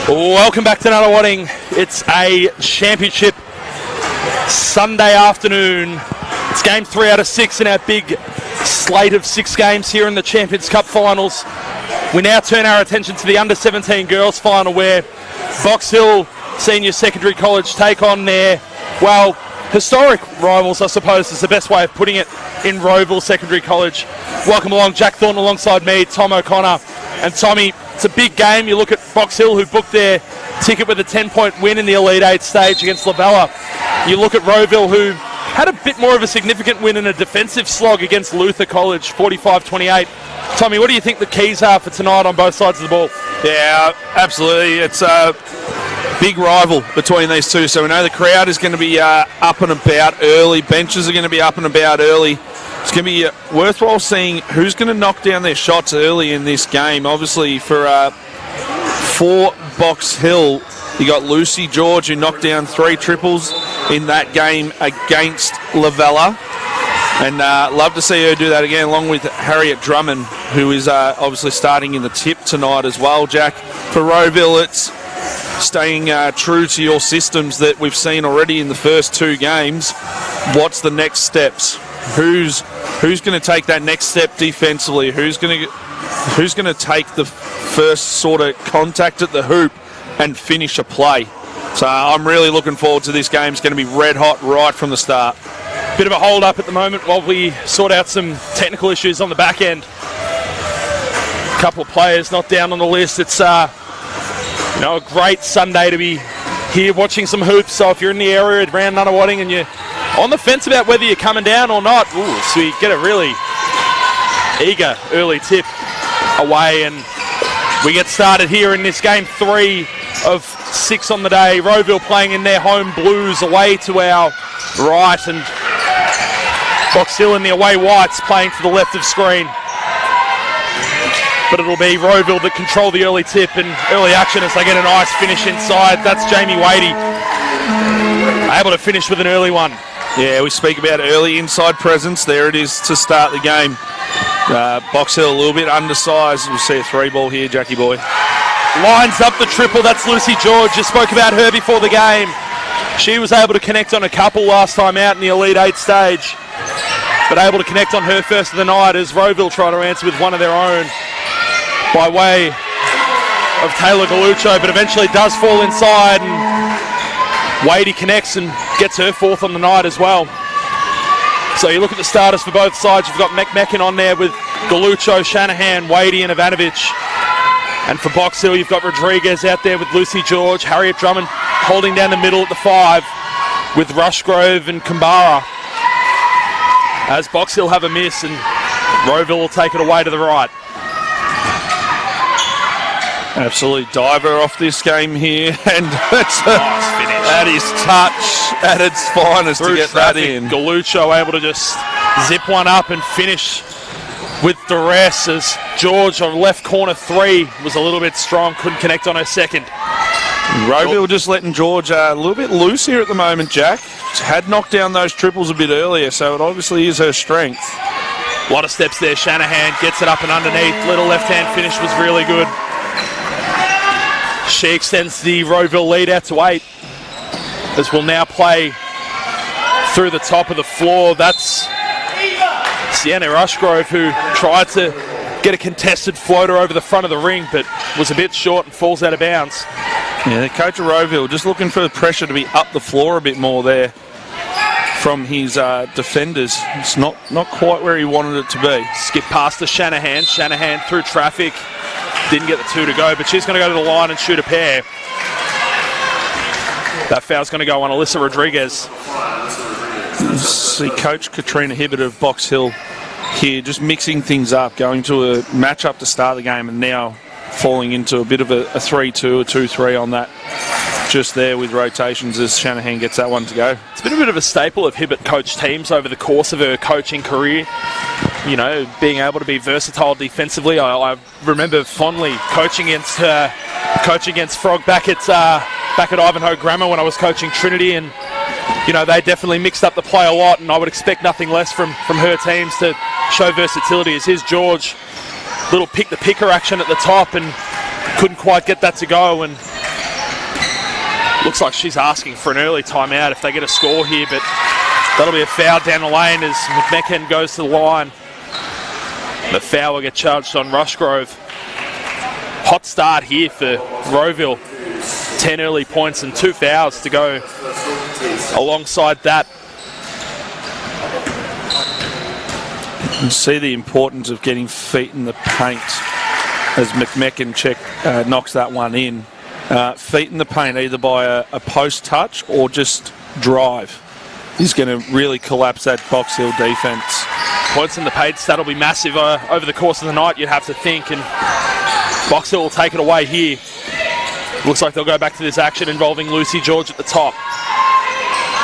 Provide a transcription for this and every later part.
Welcome back to Nunawading. It's a championship Sunday afternoon. It's game 3 out of 6 in our big slate of 6 games here in the Champions Cup finals. We now turn our attention to the under-17 girls final, where Box Hill Senior Secondary College take on their, well, historic rivals, I suppose is the best way of putting it, in Rowville Secondary College. Welcome along, Jack Thornton alongside me, Tom O'Connor. And Tommy, it's a big game. You look at Box Hill, who booked their ticket with a 10-point win in the Elite 8 stage against Lavella. You look at Rowville, who had a bit more of a significant win in a defensive slog against Luther College, 45-28. Tommy, what do you think the keys are for tonight on both sides of the ball? Yeah, absolutely. It's a big rival between these two. So we know the crowd is going to be up and about early. Benches are going to be up and about early. It's going to be worthwhile seeing who's going to knock down their shots early in this game. Obviously, for Box Hill, you got Lucy George, who knocked down 3 triples in that game against Lavella. And love to see her do that again, along with Harriet Drummond, who is obviously starting in the tip tonight as well, Jack. For Rowville, it's staying true to your systems that we've seen already in the first 2 games. What's the next steps? Who's going to take that next step defensively? Who's going to take the first sort of contact at the hoop and finish a play? So I'm really looking forward to this game. It's going to be red hot right from the start. Bit of a hold up at the moment while we sort out some technical issues on the back end. A couple of players not down on the list. It's a great Sunday to be here watching some hoops. So if you're in the area around Nunawading and you're on the fence about whether you're coming down or not, so we get a really eager early tip away, and we get started here in this game 3 of 6 on the day. Rowville playing in their home blues away to our right, and Box Hill in the away whites playing to the left of screen. But it'll be Rowville that control the early tip and early action as they get a nice finish inside. That's Jamie Wadey, able to finish with an early one. Yeah, we speak about early inside presence. There it is to start the game. Box Hill a little bit undersized. We'll see a 3-ball here, Jackie boy. Lines up the triple. That's Lucy George. You spoke about her before the game. She was able to connect on a couple last time out in the Elite 8 stage, but able to connect on her first of the night as Rowville try to answer with one of their own by way of Taylor Galuccio, but eventually does fall inside, and Wadey connects and gets her 4th on the night as well. So you look at the starters for both sides. You've got McMecken on there with Galuccio, Shanahan, Wadey and Ivanovic. And for Box Hill, you've got Rodriguez out there with Lucy George, Harriet Drummond holding down the middle at the 5 with Rushgrove and Kambara. As Box Hill have a miss, and Rowville will take it away to the right. Absolutely diver off this game here, and that's nice finish. That is touch at its finest to get traffic, that in. Galuccio able to just zip one up and finish with duress, as George on left corner 3 was a little bit strong, couldn't connect on her second. Rowville just letting George a little bit loose here at the moment, Jack. Had knocked down those triples a bit earlier, so it obviously is her strength. A lot of steps there. Shanahan gets it up and underneath. Little left-hand finish was really good. She extends the Rowville lead out to 8, as we'll now play through the top of the floor. That's Sienna Rushgrove, who tried to get a contested floater over the front of the ring, but was a bit short and falls out of bounds. Yeah, the coach of Rowville just looking for the pressure to be up the floor a bit more there from his defenders. It's not quite where he wanted it to be. Skip past to Shanahan. Shanahan through traffic. Didn't get the 2 to go, but she's going to go to the line and shoot a pair. That foul's going to go on Alyssa Rodriguez. See Coach Katrina Hibbert of Box Hill here just mixing things up, going to a match-up to start the game, and now falling into a bit of a 3-2, a 2-3 on that. Just there with rotations as Shanahan gets that one to go. It's been a bit of a staple of Hibbert coach teams over the course of her coaching career. You know, being able to be versatile defensively. I remember fondly coaching against Frog back at Ivanhoe Grammar when I was coaching Trinity, and you know, they definitely mixed up the play a lot, and I would expect nothing less from her teams to show versatility. As here's George, little pick-the-picker action at the top, and couldn't quite get that to go, and looks like she's asking for an early timeout if they get a score here, but that'll be a foul down the lane as McMecken goes to the line. The foul will get charged on Rushgrove. Hot start here for Rowville. 10 early points and 2 fouls to go alongside that. You can see the importance of getting feet in the paint as McMecken knocks that one in. Feet in the paint either by a post touch or just drive is going to really collapse that Box Hill defence. Points in the paint, that'll be massive over the course of the night, you'd have to think, and Box Hill will take it away here. Looks like they'll go back to this action involving Lucy George at the top.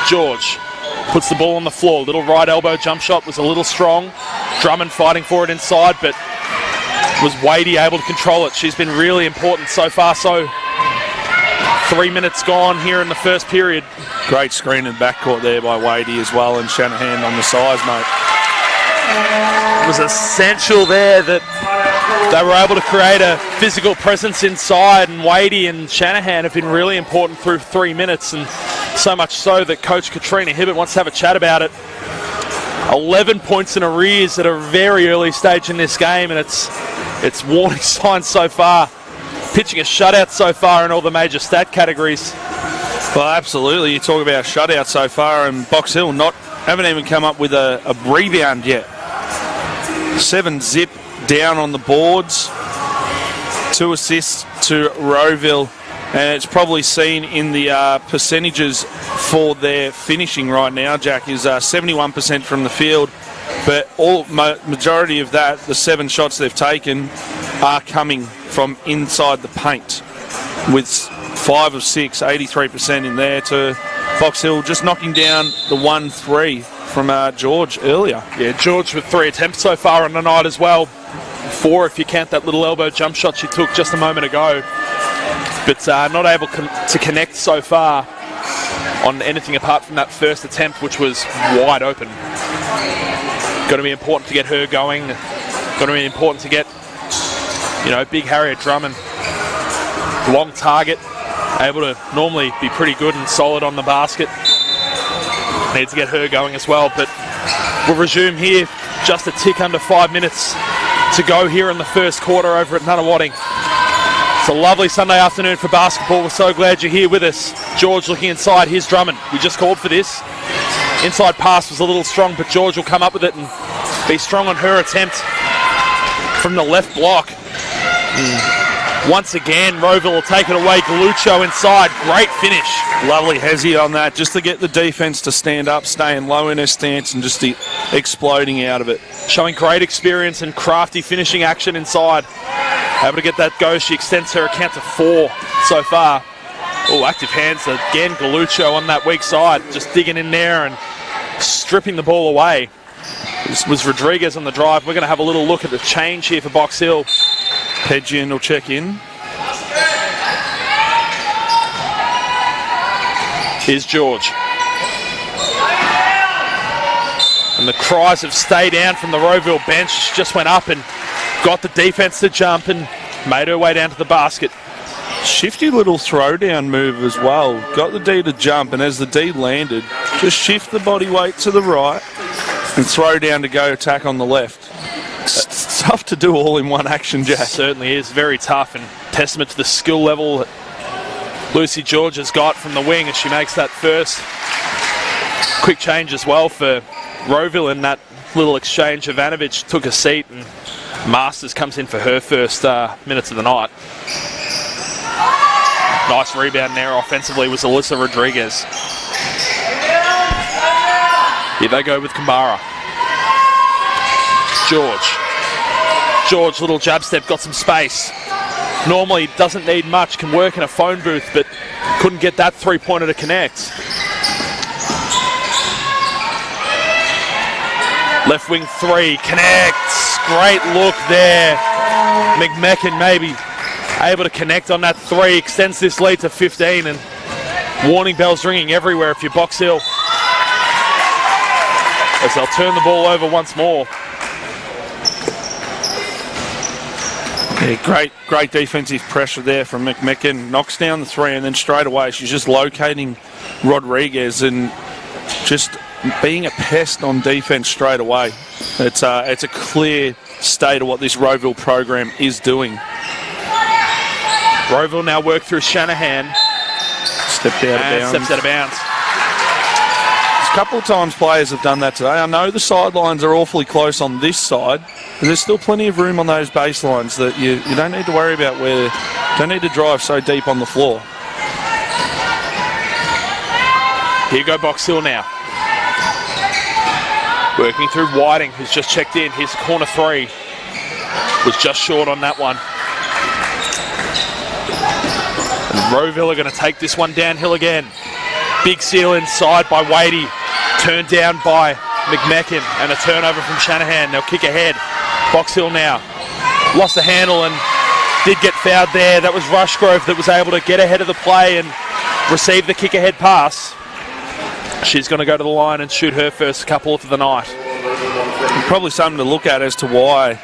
George puts the ball on the floor. Little right elbow jump shot was a little strong. Drummond fighting for it inside, but was Wadey able to control it? She's been really important so far. So 3 minutes gone here in the first period. Great screen in backcourt there by Wadey as well, and Shanahan on the size, mate. It was essential there that they were able to create a physical presence inside, and Wadey and Shanahan have been really important through 3 minutes, and so much so that Coach Katrina Hibbert wants to have a chat about it. 11 points in arrears at a very early stage in this game, and it's warning signs so far. Pitching a shutout so far in all the major stat categories. Well, absolutely. You talk about shutout so far, and Box Hill haven't even come up with a rebound yet. 7-zip down on the boards. 2 assists to Rowville, and it's probably seen in the percentages for their finishing right now. Jack is 71% from the field, but majority of that, the 7 shots they've taken, are coming from inside the paint, with 5 of 6, 83% in there to Box Hill, just knocking down the 1-3 from George earlier. Yeah, George with 3 attempts so far on the night as well. 4 if you count that little elbow jump shot she took just a moment ago. But not able to connect so far on anything apart from that first attempt, which was wide open. Going to be important to get her going. Going to be important to get, big Harriet Drummond. Long target. Able to normally be pretty good and solid on the basket. Needs to get her going as well, but we'll resume here. Just a tick under 5 minutes to go here in the first quarter over at Nunawading. It's a lovely Sunday afternoon for basketball. We're so glad you're here with us. George looking inside. Here's Drummond. We just called for this. Inside pass was a little strong, but George will come up with it and be strong on her attempt from the left block. Once again, Rowville will take it away. Galuccio inside. Great finish. Lovely Hezzy on that, just to get the defence to stand up, staying low in her stance and just exploding out of it. Showing great experience and crafty finishing action inside. Able to get that go. She extends her account to 4 so far. Oh, active hands again. Galuccio on that weak side, just digging in there and stripping the ball away. This was Rodriguez on the drive. We're going to have a little look at the change here for Box Hill. Pedgian will check in. Here's George. And the cries have stayed down from the Rowville bench. She just went up and got the defence to jump and made her way down to the basket. Shifty little throwdown move as well. Got the D to jump, and as the D landed, just shift the body weight to the right and throw down to go attack on the left. It's tough to do all in one action, Jack. It certainly is. Very tough, and testament to the skill level that Lucy George has got from the wing as she makes that first quick change as well for Rowville in that little exchange. Ivanovic took a seat and Masters comes in for her first minutes of the night. Nice rebound there offensively was Alyssa Rodriguez. Here they go with Kambara. George, little jab step, got some space. Normally doesn't need much, can work in a phone booth, but couldn't get that 3-pointer to connect. Left wing 3, connects. Great look there. McMecken maybe able to connect on that 3, extends this lead to 15, and warning bells ringing everywhere if you're Box Hill. as they'll turn the ball over once more. Yeah, great defensive pressure there from McMecken. Knocks down the three, and then straight away she's just locating Rodriguez and just being a pest on defense straight away. It's a clear state of what this Rowville program is doing. Rowville now work through Shanahan. Stepped out of bounds. Steps out of bounds. A couple of times players have done that today. I know the sidelines are awfully close on this side, but there's still plenty of room on those baselines that you don't need to worry about where you don't need to drive so deep on the floor. Here you go Box Hill now. Working through Whiting, who's just checked in. Here's corner three. Was just short on that one. And Rowville are going to take this one downhill again. Big seal inside by Wadey. Turned down by McMecken. And a turnover from Shanahan. They'll kick ahead. Box Hill now. Lost the handle and did get fouled there. That was Rushgrove that was able to get ahead of the play and receive the kick ahead pass. She's going to go to the line and shoot her first couple for the night. Probably something to look at as to why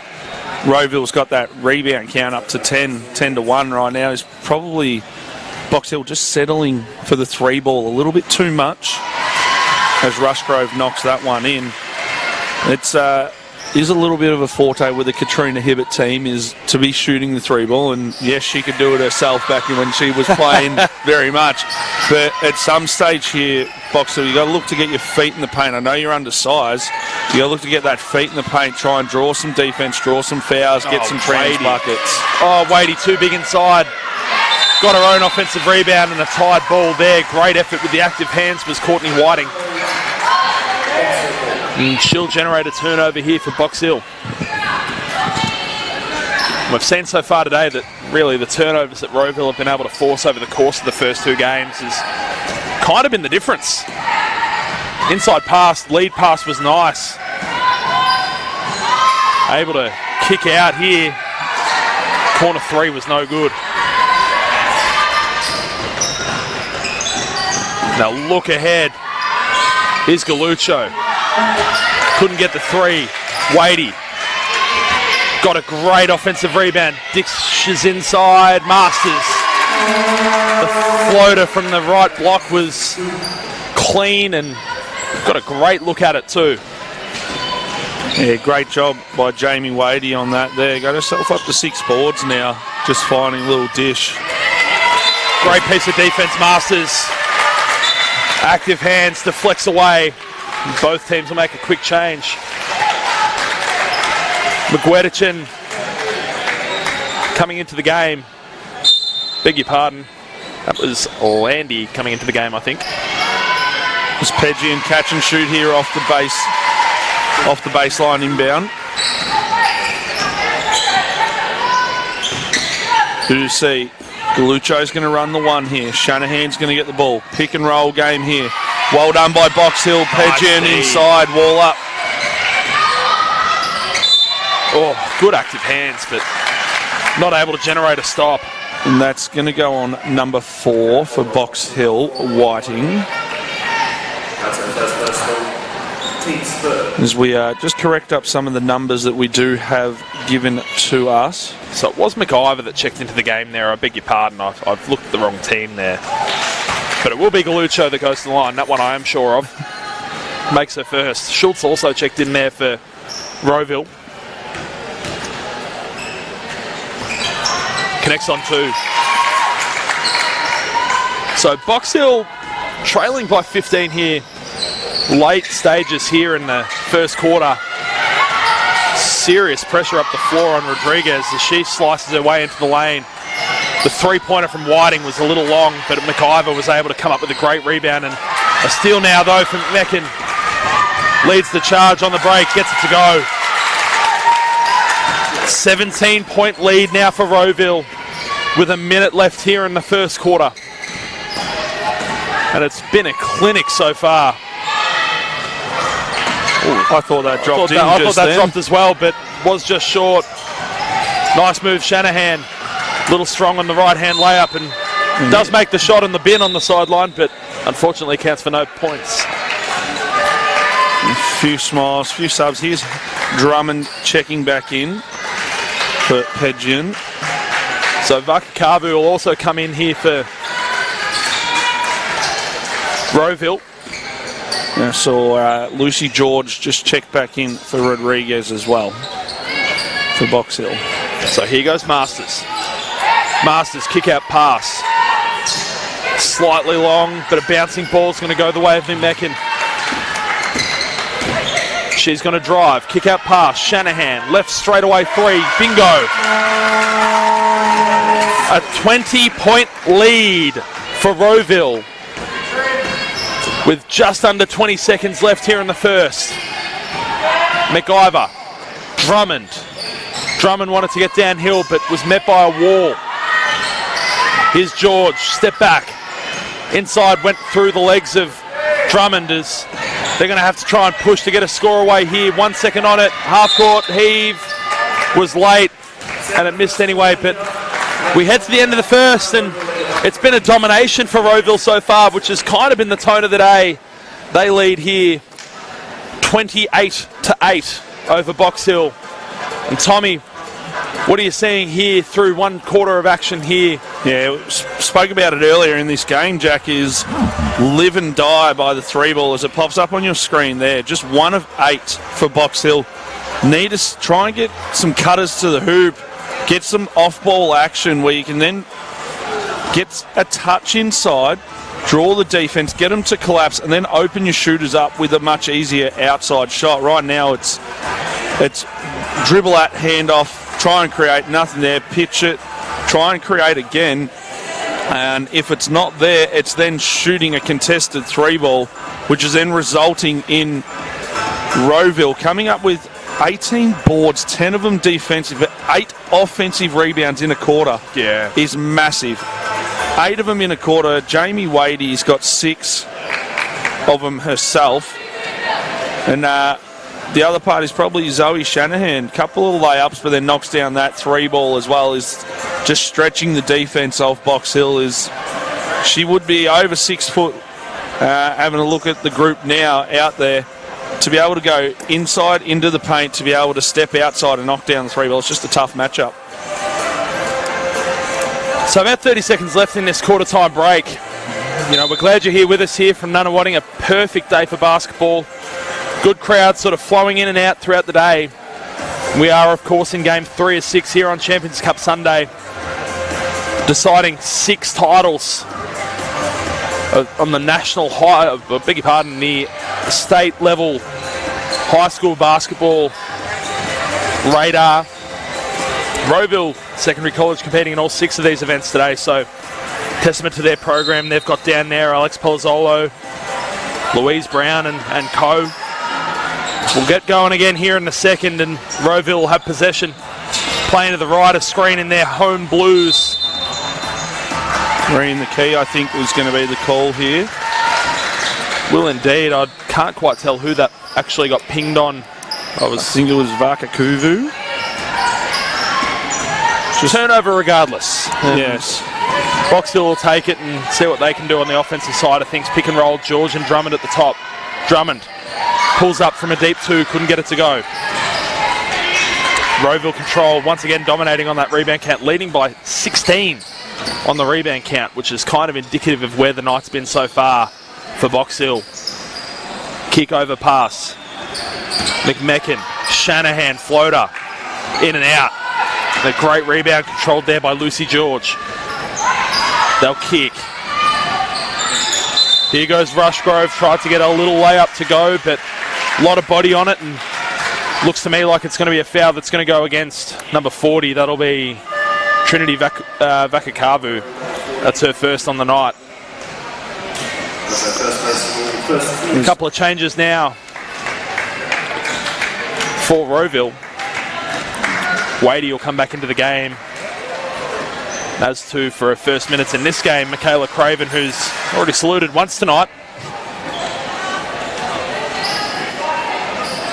Rowville's got that rebound count up to 10-1 right now is probably Box Hill just settling for the three ball a little bit too much as Rushgrove knocks that one in. It's is a little bit of a forte with the Katrina Hibbert team is to be shooting the three ball, and yes, she could do it herself back when she was playing very much, but at some stage here, Boxer, you got to look to get your feet in the paint. I know you're undersized, you got to look to get that feet in the paint, try and draw some defense, draw some fouls, get some trans buckets. Oh, Wadey too big inside. Got her own offensive rebound and a tied ball there. Great effort with the active hands was Courtney Whiting. And she'll generate a turnover here for Box Hill. We've seen so far today that really the turnovers that Rowville have been able to force over the course of the first two games has kind of been the difference. Inside pass, lead pass was nice. Able to kick out here. Corner three was no good. Now look ahead. Here's Galuccio. Couldn't get the three. Wadey got a great offensive rebound. Dishes inside. Masters. The floater from the right block was clean and got a great look at it too. Yeah, great job by Jamie Wadey on that there. Got herself up to 6 boards now. Just finding a little dish. Great piece of defense, Masters. Active hands to flex away. Both teams will make a quick change. McGuedichin coming into the game. Beg your pardon. That was Landy coming into the game, I think. It's Pedgian catch and shoot here off the baseline inbound. Who do you see? Galucco's going to run the one here. Shanahan's going to get the ball. Pick and roll game here. Well done by Box Hill. Pedgian inside, wall up. Oh, good active hands, but not able to generate a stop. And that's going to go on number 4 for Box Hill, Whiting. As we just correct up some of the numbers that we do have given to us. So it was McIver that checked into the game there. I beg your pardon. I've looked at the wrong team there. But it will be Galuccio that goes to the line. That one I am sure of. Makes her first. Schultz also checked in there for Rowville. Connects on 2. So Box Hill trailing by 15 here. Late stages here in the first quarter. Serious pressure up the floor on Rodriguez as she slices her way into the lane. The three-pointer from Whiting was a little long, but McIver was able to come up with a great rebound. And a steal now, though, from McMecken. Leads the charge on the break, gets it to go. 17-point lead now for Rowville with a minute left here in the first quarter. And it's been a clinic so far. Ooh, I thought that dropped in. I thought that dropped as well, but was just short. Nice move, Shanahan. Little strong on the right-hand layup and does make the shot in the bin on the sideline, but unfortunately counts for no points. Few smiles, few subs. Here's Drummond checking back in for Pedgian. So Vakakavu will also come in here for Rowville. I saw Lucy George just check back in for Rodriguez as well for Box Hill. So here goes Masters. Masters kick out pass. Slightly long, but a bouncing ball's going to go the way of Mimmekin. She's going to drive, kick out pass. Shanahan, left straightaway 3, bingo. A 20-point lead for Rowville with just under 20 seconds left here in the first. McIver, Drummond. Drummond wanted to get downhill but was met by a wall. Here's George, step back. Inside, went through the legs of Drummond as they're going to have to try and push to get a score away here. 1 second on it, half court heave was late and it missed anyway, but we head to the end of the first and it's been a domination for Rowville so far, which has kind of been the tone of the day. They lead here 28-8 over Box Hill. And Tommy, what are you seeing here through 1 quarter of action here? Yeah, we spoke about it earlier in this game, Jack, is live and die by the 3 ball as it pops up on your screen there. Just 1 of 8 for Box Hill. Need to try and get some cutters to the hoop, get some off-ball action where you can then get a touch inside, draw the defense, get them to collapse, and then open your shooters up with a much easier outside shot. Right now it's dribble at, hand off, try and create, nothing there, pitch it, try and create again, and if it's not there, it's then shooting a contested 3 ball, which is then resulting in Rowville coming up with 18 boards, 10 of them defensive, 8 offensive rebounds in a quarter. Yeah. Is massive. 8 of them in a quarter. Jamie Wadey's got 6 of them herself. And the other part is probably Zoe Shanahan. Couple of layups, but then knocks down that 3 ball as well. Is just stretching the defense of Box Hill. Is she would be over 6 foot. Having a look at the group now out there, to be able to go inside into the paint, to be able to step outside and knock down the 3 ball. It's just a tough matchup. So about 30 seconds left in this quarter time break. You know, we're glad you're here with us here from Nunawading. A perfect day for basketball. Good crowd sort of flowing in and out throughout the day. We are, of course, in game 3 of 6 here on Champions Cup Sunday, deciding 6 titles on the national high, beg your pardon, the state level high school basketball radar. Rowville Secondary College competing in all 6 of these events today, so testament to their program they've got down there. Alex Palazzolo, Louise Brown and co. We'll get going again here in the second, and Rowville will have possession, playing to the right of screen in their home blues. Green the key, I think, was going to be the call here. Will indeed. I can't quite tell who that actually got pinged on. I think it was Vakakuvu. Turnover regardless. Yes. Box Hill will take it and see what they can do on the offensive side of things. Pick and roll, George and Drummond at the top. Drummond pulls up from a deep 2, couldn't get it to go. Rowville control, once again dominating on that rebound count, leading by 16 on the rebound count, which is kind of indicative of where the night's been so far for Box Hill. Kick over pass. McMecken, Shanahan, floater, in and out. A great rebound controlled there by Lucy George. They'll kick. Here goes Rushgrove, tried to get a little layup to go, but a lot of body on it, and looks to me like it's going to be a foul that's going to go against number 40. That'll be Trinity Vakakavu. That's her first on the night. A couple of changes now for Rowville. Wadey will come back into the game, as to for her first minutes in this game. Michaela Craven, who's already saluted once tonight.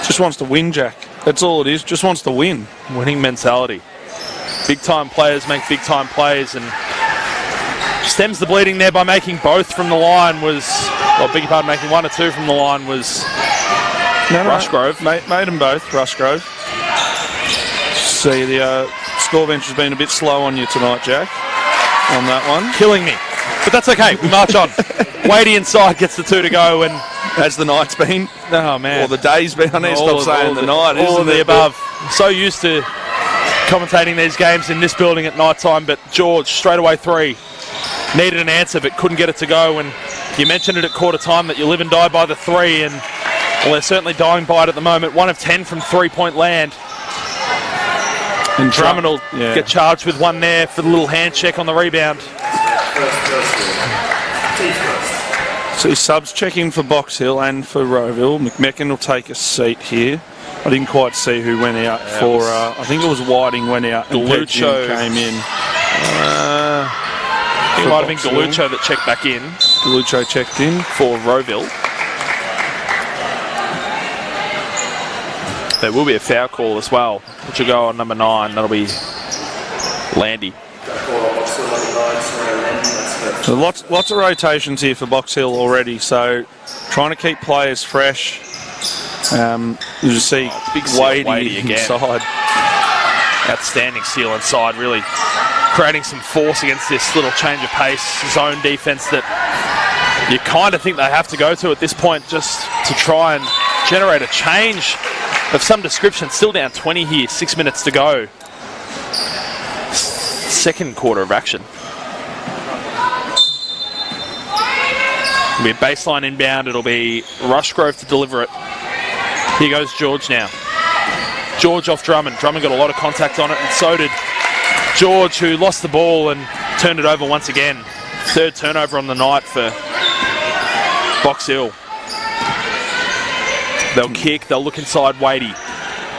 Just wants to win, Jack. That's all it is. Just wants to win. Winning mentality. Big time players make big time plays, and stems the bleeding there by making both from the line was, well, beg your pardon, making 1 or 2 from the line was Rushgrove. Made them both, Rushgrove. See, the score bench has been a bit slow on you tonight, Jack, on that one. Killing me. But that's okay. We march on. Wadey inside gets the 2 to go. And has the night's been? Oh, man. Or the day's been? I need to stop saying the night. All of the above. So used to commentating these games in this building at night time, but George, straight away 3. Needed an answer, but couldn't get it to go. And you mentioned it at quarter time that you live and die by the 3, and well, they're certainly dying by it at the moment. 1 of 10 from 3-point land. And Drummond will get charged with 1 there for the little hand check on the rebound. So subs checking for Box Hill and for Rowville. McMecken will take a seat here. I didn't quite see who went out for. I think it was Whiting went out. Galucho came in. It might have been Galucho that checked back in. Galucho checked in for Rowville. There will be a foul call as well, which will go on number 9. That'll be Landy. So lots of rotations here for Box Hill already. So trying to keep players fresh. You see big Wadey again. Inside. Outstanding seal inside, really creating some force against this little change of pace zone defense that you kind of think they have to go to at this point just to try and generate a change of some description. Still down 20 here, 6 minutes to go. Second quarter of action. It'll be a baseline inbound. It'll be Rushgrove to deliver it. Here goes George now. George off Drummond. Drummond got a lot of contact on it, and so did George, who lost the ball and turned it over once again. 3rd turnover on the night for Box Hill. They'll kick. They'll look inside Wadey.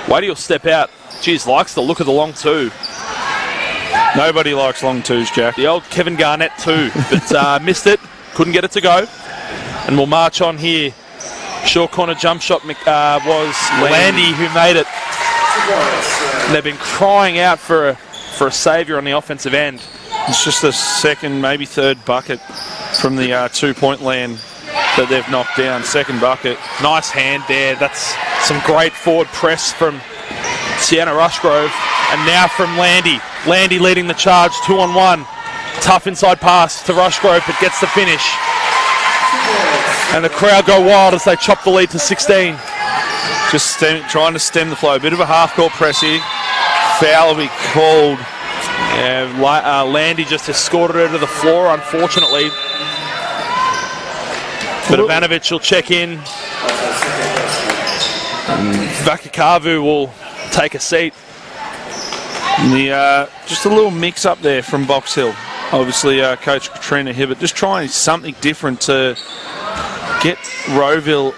Wadey will step out. Geez, likes the look of the long 2. Nobody likes long 2s, Jack. The old Kevin Garnett 2, but missed it. Couldn't get it to go. And we'll march on here. Short corner jump shot was Landy who made it. And they've been crying out for a saviour on the offensive end. It's just the 2nd, maybe 3rd bucket from the 2-point land that they've knocked down. 2nd bucket. Nice hand there. That's some great forward press from Sienna Rushgrove. And now from Landy. Landy leading the charge, 2-on-1. Tough inside pass to Rushgrove, but gets the finish. And the crowd go wild as they chop the lead to 16. Just trying to stem the flow. A bit of a half-court press here. Foul will be called. Yeah, Landy just escorted her to the floor, unfortunately. But Ivanovic will check in. Vakakavu will take a seat. Just a little mix-up there from Box Hill. Obviously, Coach Katrina Hibbert just trying something different to get Rowville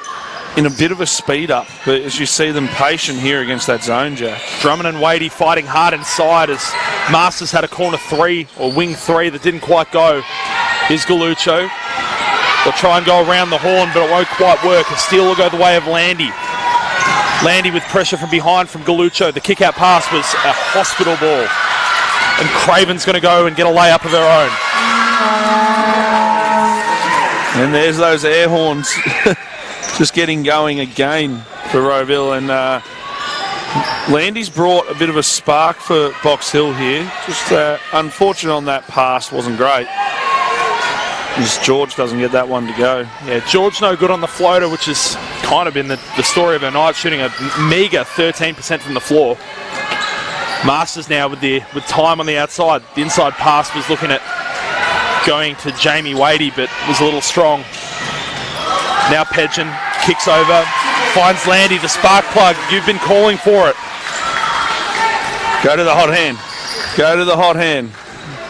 in a bit of a speed up. But as you see them patient here against that zone, Jack. Drummond and Wadey fighting hard inside as Masters had a corner 3 or wing 3 that didn't quite go. Here's Galucho. They'll try and go around the horn, but it won't quite work. A steal will go the way of Landy. Landy with pressure from behind from Galucho. The kick-out pass was a hospital ball. And Craven's going to go and get a layup of her own. And there's those air horns just getting going again for Rowville. And Landy's brought a bit of a spark for Box Hill here. Just unfortunate on that pass, wasn't great. Just George doesn't get that one to go. Yeah, George no good on the floater, which has kind of been the story of her night, shooting a meagre 13% from the floor. Masters now with time on the outside. The inside pass was looking at going to Jamie Wadey, but was a little strong. Now Pedgen kicks over, finds Landy, the spark plug. You've been calling for it. Go to the hot hand. Go to the hot hand.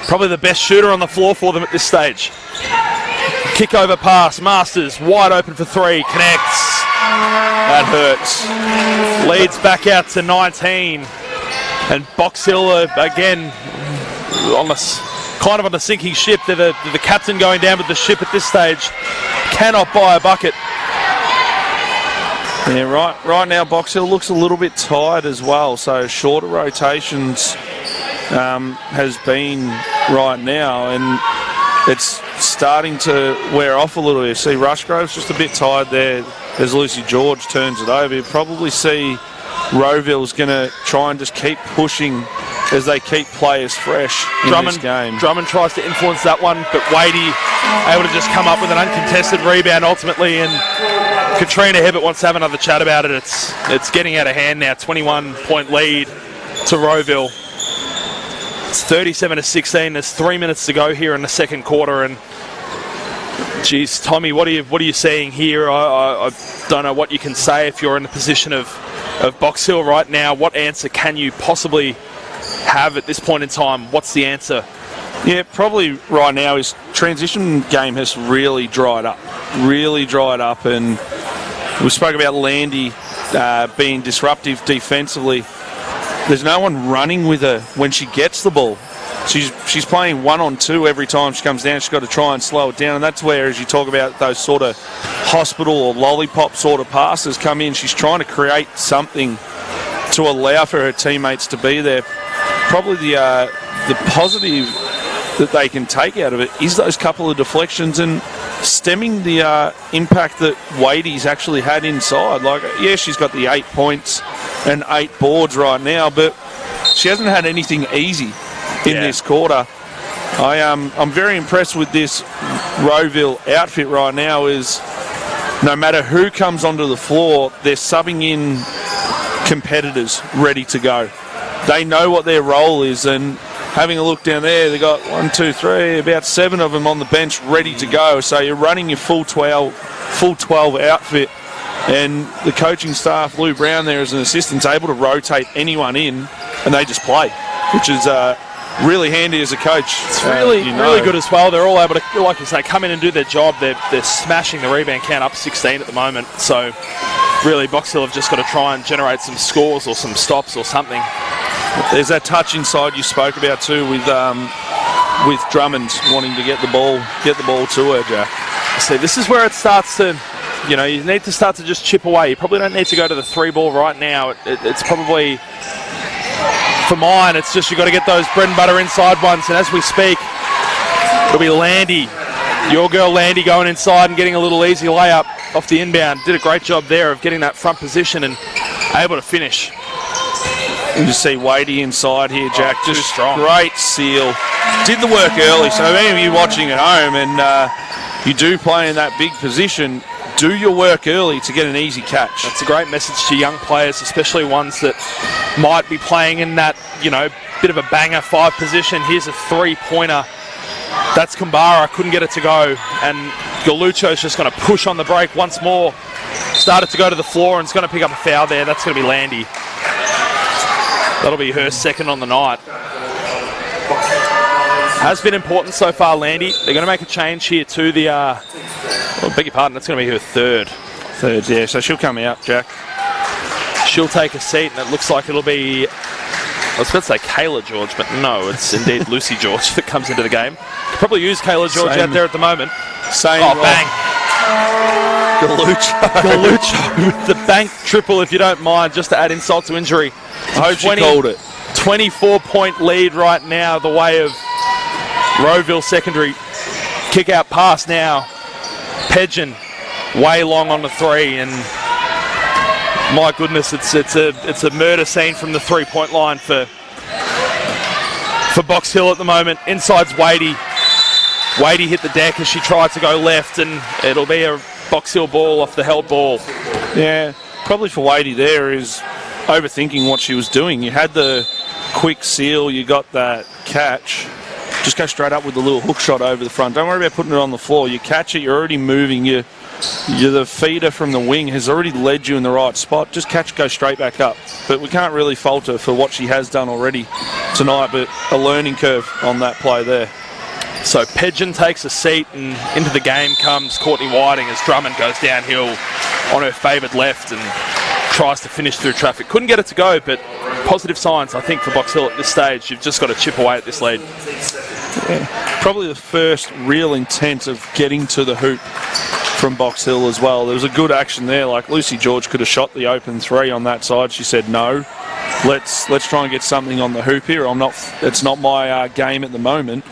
Probably the best shooter on the floor for them at this stage. Kick over pass. Masters wide open for 3. Connects. That hurts. Leads back out to 19. And Box Hill again on kind of on the sinking ship. They're the captain going down with the ship at this stage. Cannot buy a bucket. Yeah, right now Box Hill looks a little bit tired as well. So shorter rotations has been right now, and it's starting to wear off a little bit. See, Rushgrove's just a bit tired there as Lucy George turns it over. You probably see Rowville's going to try and just keep pushing as they keep players fresh in this game. Drummond tries to influence that one, but Wadey able to just come up with an uncontested rebound ultimately, and Katrina Hibbert wants to have another chat about it. It's getting out of hand now. 21-point lead to Rowville. It's 37-16. There's 3 minutes to go here in the second quarter, and geez, Tommy, what are you seeing here? I don't know what you can say if you're in the position of Box Hill right now. What answer can you possibly have at this point in time? What's the answer? Yeah, probably right now is transition game has really dried up, and we spoke about Landy being disruptive defensively. There's no one running with her when she gets the ball. She's playing 1-on-2 every time she comes down. She's got to try and slow it down, and that's where, as you talk about those sort of hospital or lollipop sort of passes come in, she's trying to create something to allow for her teammates to be there. Probably the positive that they can take out of it is those couple of deflections and stemming the impact that Wadey's actually had inside. Like, yeah, she's got the 8 points and 8 boards right now, but she hasn't had anything easy in this quarter. I'm very impressed with this Rowville outfit right now. Is no matter who comes onto the floor, they're subbing in competitors ready to go. They know what their role is, and having a look down there, they got 1, 2, 3, about 7 of them on the bench ready to go. So you're running your full 12 outfit, and the coaching staff, Lou Brown there as an assistant, is able to rotate anyone in, and they just play, which is really handy as a coach. It's really good as well. They're all able to, like you say, come in and do their job. They're smashing the rebound count up 16 at the moment. So really, Box Hill have just got to try and generate some scores or some stops or something. There's that touch inside you spoke about too with Drummond wanting to get the ball to her, Jack. See, this is where it starts to, you need to start to just chip away. You probably don't need to go to the 3-ball right now. It's probably, for mine, it's just you've got to get those bread and butter inside ones. And as we speak, it'll be Landy, your girl Landy, going inside and getting a little easy layup off the inbound. Did a great job there of getting that front position and able to finish. You just see Wadey inside here, Jack. Just strong. Great seal. Did the work early. So any of you watching at home and you do play in that big position, do your work early to get an easy catch. That's a great message to young players, especially ones that might be playing in that, bit of a banger 5 position. Here's a 3-pointer. That's Kambara. Couldn't get it to go. And Galucio's just going to push on the break once more. Started to go to the floor and it's going to pick up a foul there. That's going to be Landy. That'll be her second on the night. Has been important so far, Landy. They're going to make a change here to the... beg your pardon, that's going to be her third. Yeah, so she'll come out, Jack. She'll take a seat, and it looks like it'll be... I was about to say Kayla George, but no, it's indeed Lucy George that comes into the game. Could probably use Kayla George out there at the moment. Bang. Galuccio with the bank triple, if you don't mind, just to add insult to injury. I hope she called it. 24-point lead right now, the way of Rowville Secondary. Kick out pass now. Pedgen way long on the 3, and my goodness, it's a murder scene from the 3-point line for Box Hill at the moment. Inside's Wadey. Wadey hit the deck as she tried to go left, and it'll be a Box Hill ball off the held ball. Yeah, probably for Wadey there is overthinking what she was doing. You had the quick seal, you got that catch. Just go straight up with the little hook shot over the front. Don't worry about putting it on the floor. You catch it, you're already moving. You're the feeder from the wing has already led you in the right spot. Just catch, go straight back up. But we can't really fault her for what she has done already tonight, but a learning curve on that play there. So Pedgen takes a seat, and into the game comes Courtney Whiting as Drummond goes downhill on her favoured left and tries to finish through traffic. Couldn't get it to go, but positive signs, I think, for Box Hill at this stage. You've just got to chip away at this lead. Yeah, probably the first real intent of getting to the hoop from Box Hill as well. There was a good action there. Like Lucy George could have shot the open 3 on that side. She said no. Let's try and get something on the hoop here. It's not my game at the moment.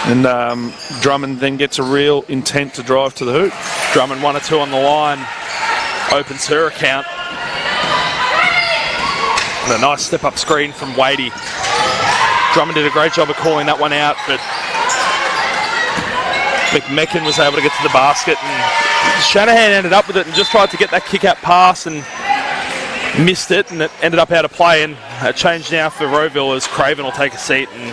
And Drummond then gets a real intent to drive to the hoop. Drummond 1 or 2 on the line. Opens her account. And a nice step-up screen from Wadey. Drummond did a great job of calling that one out, but McMecken was able to get to the basket, and Shanahan ended up with it and just tried to get that kick-out pass and missed it, and it ended up out of play. And a change now for Rowville as Craven will take a seat, and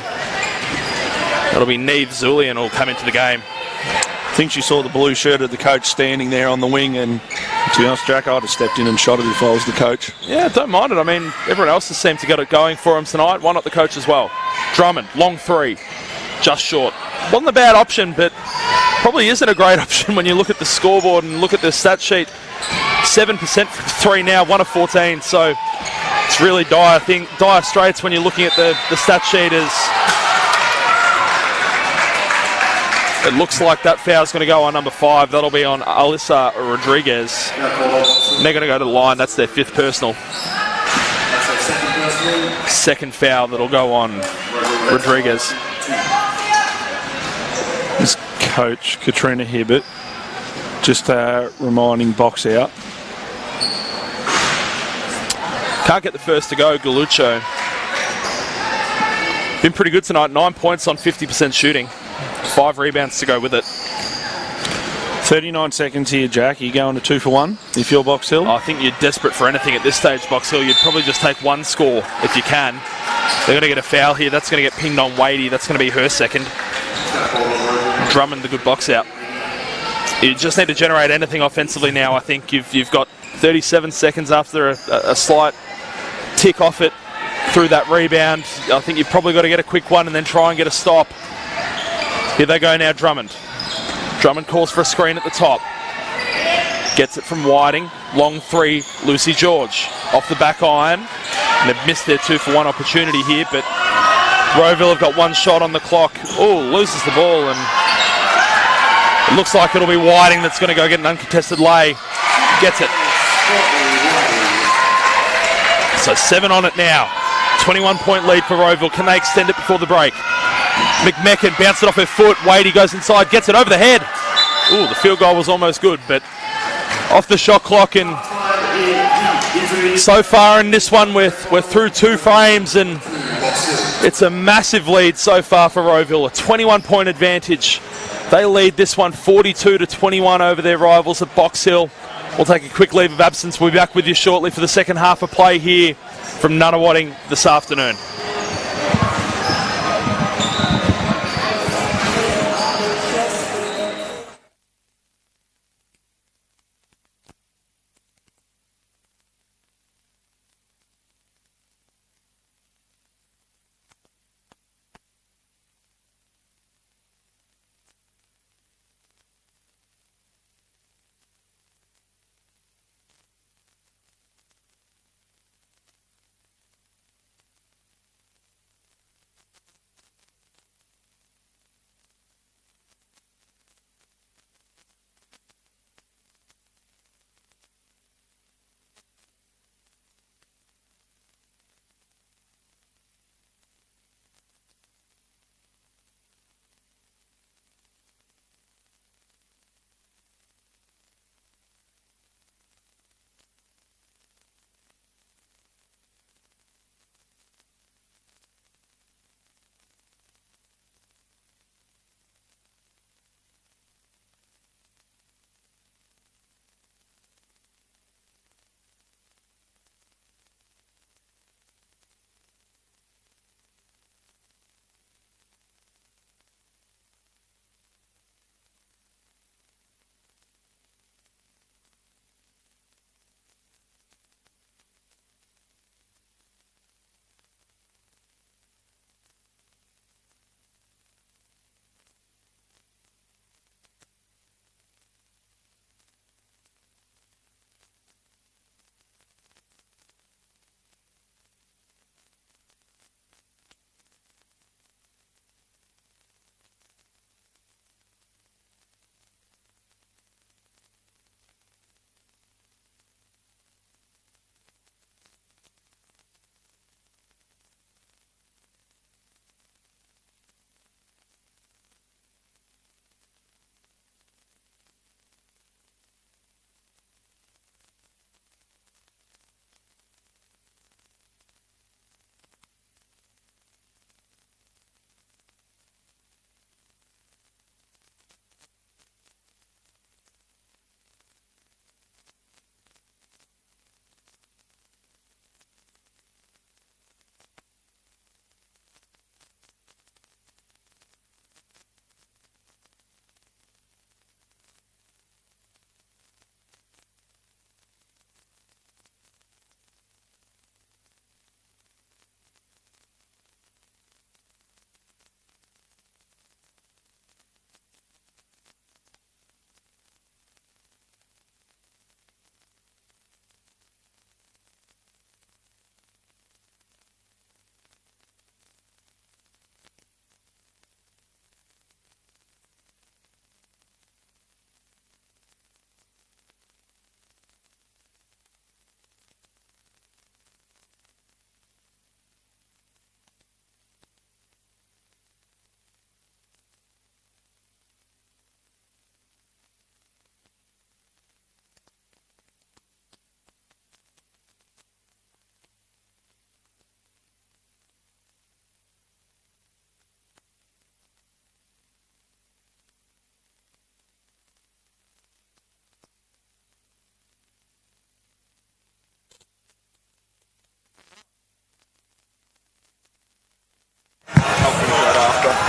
it'll be Neve Zulian will come into the game. I think she saw the blue shirt of the coach standing there on the wing, and to be honest, Jack, I'd have stepped in and shot it if I was the coach. Yeah, don't mind it. I mean, everyone else has seemed to get it going for him tonight. Why not the coach as well? Drummond, long three, just short. Wasn't a bad option, but probably isn't a great option when you look at the scoreboard and look at the stat sheet. 7% from three now, 1 of 14. So it's really dire straits when you're looking at the stat sheet. As it looks like that foul's going to go on number 5. That'll be on Alyssa Rodriguez. And they're going to go to the line. That's their 5th personal. Second foul that'll go on Rodriguez. This coach, Katrina Hibbert, just reminding box out. Can't get the first to go, Galuccio. Been pretty good tonight. 9 points on 50% shooting. 5 rebounds to go with it. 39 seconds here, Jack. Are you going to 2 for 1 if you're Box Hill? I think you're desperate for anything at this stage, Box Hill. You'd probably just take 1 score if you can. They're going to get a foul here. That's going to get pinged on Wadey. That's going to be her second. Drummond, the good box out. You just need to generate anything offensively now. I think you've got 37 seconds after a slight tick off it through that rebound. I think you've probably got to get a quick one and then try and get a stop. Here they go now, Drummond. Drummond calls for a screen at the top. Gets it from Whiting. Long three, Lucy George. Off the back iron. And they've missed their 2 for 1 opportunity here, but Rowville have got 1 shot on the clock. Oh, loses the ball, and it looks like it'll be Whiting that's going to go get an uncontested lay. Gets it. So 7 on it now. 21-point lead for Rowville. Can they extend it before the break? McMecken bounced it off her foot. Wadey goes inside, gets it over the head. Ooh, the field goal was almost good, but off the shot clock. And so far in this one, we're through 2 frames, and it's a massive lead so far for Rowville. A 21-point advantage. They lead this one 42-21 over their rivals at Box Hill. We'll take a quick leave of absence. We'll be back with you shortly for the second half of play here from Nunawading this afternoon.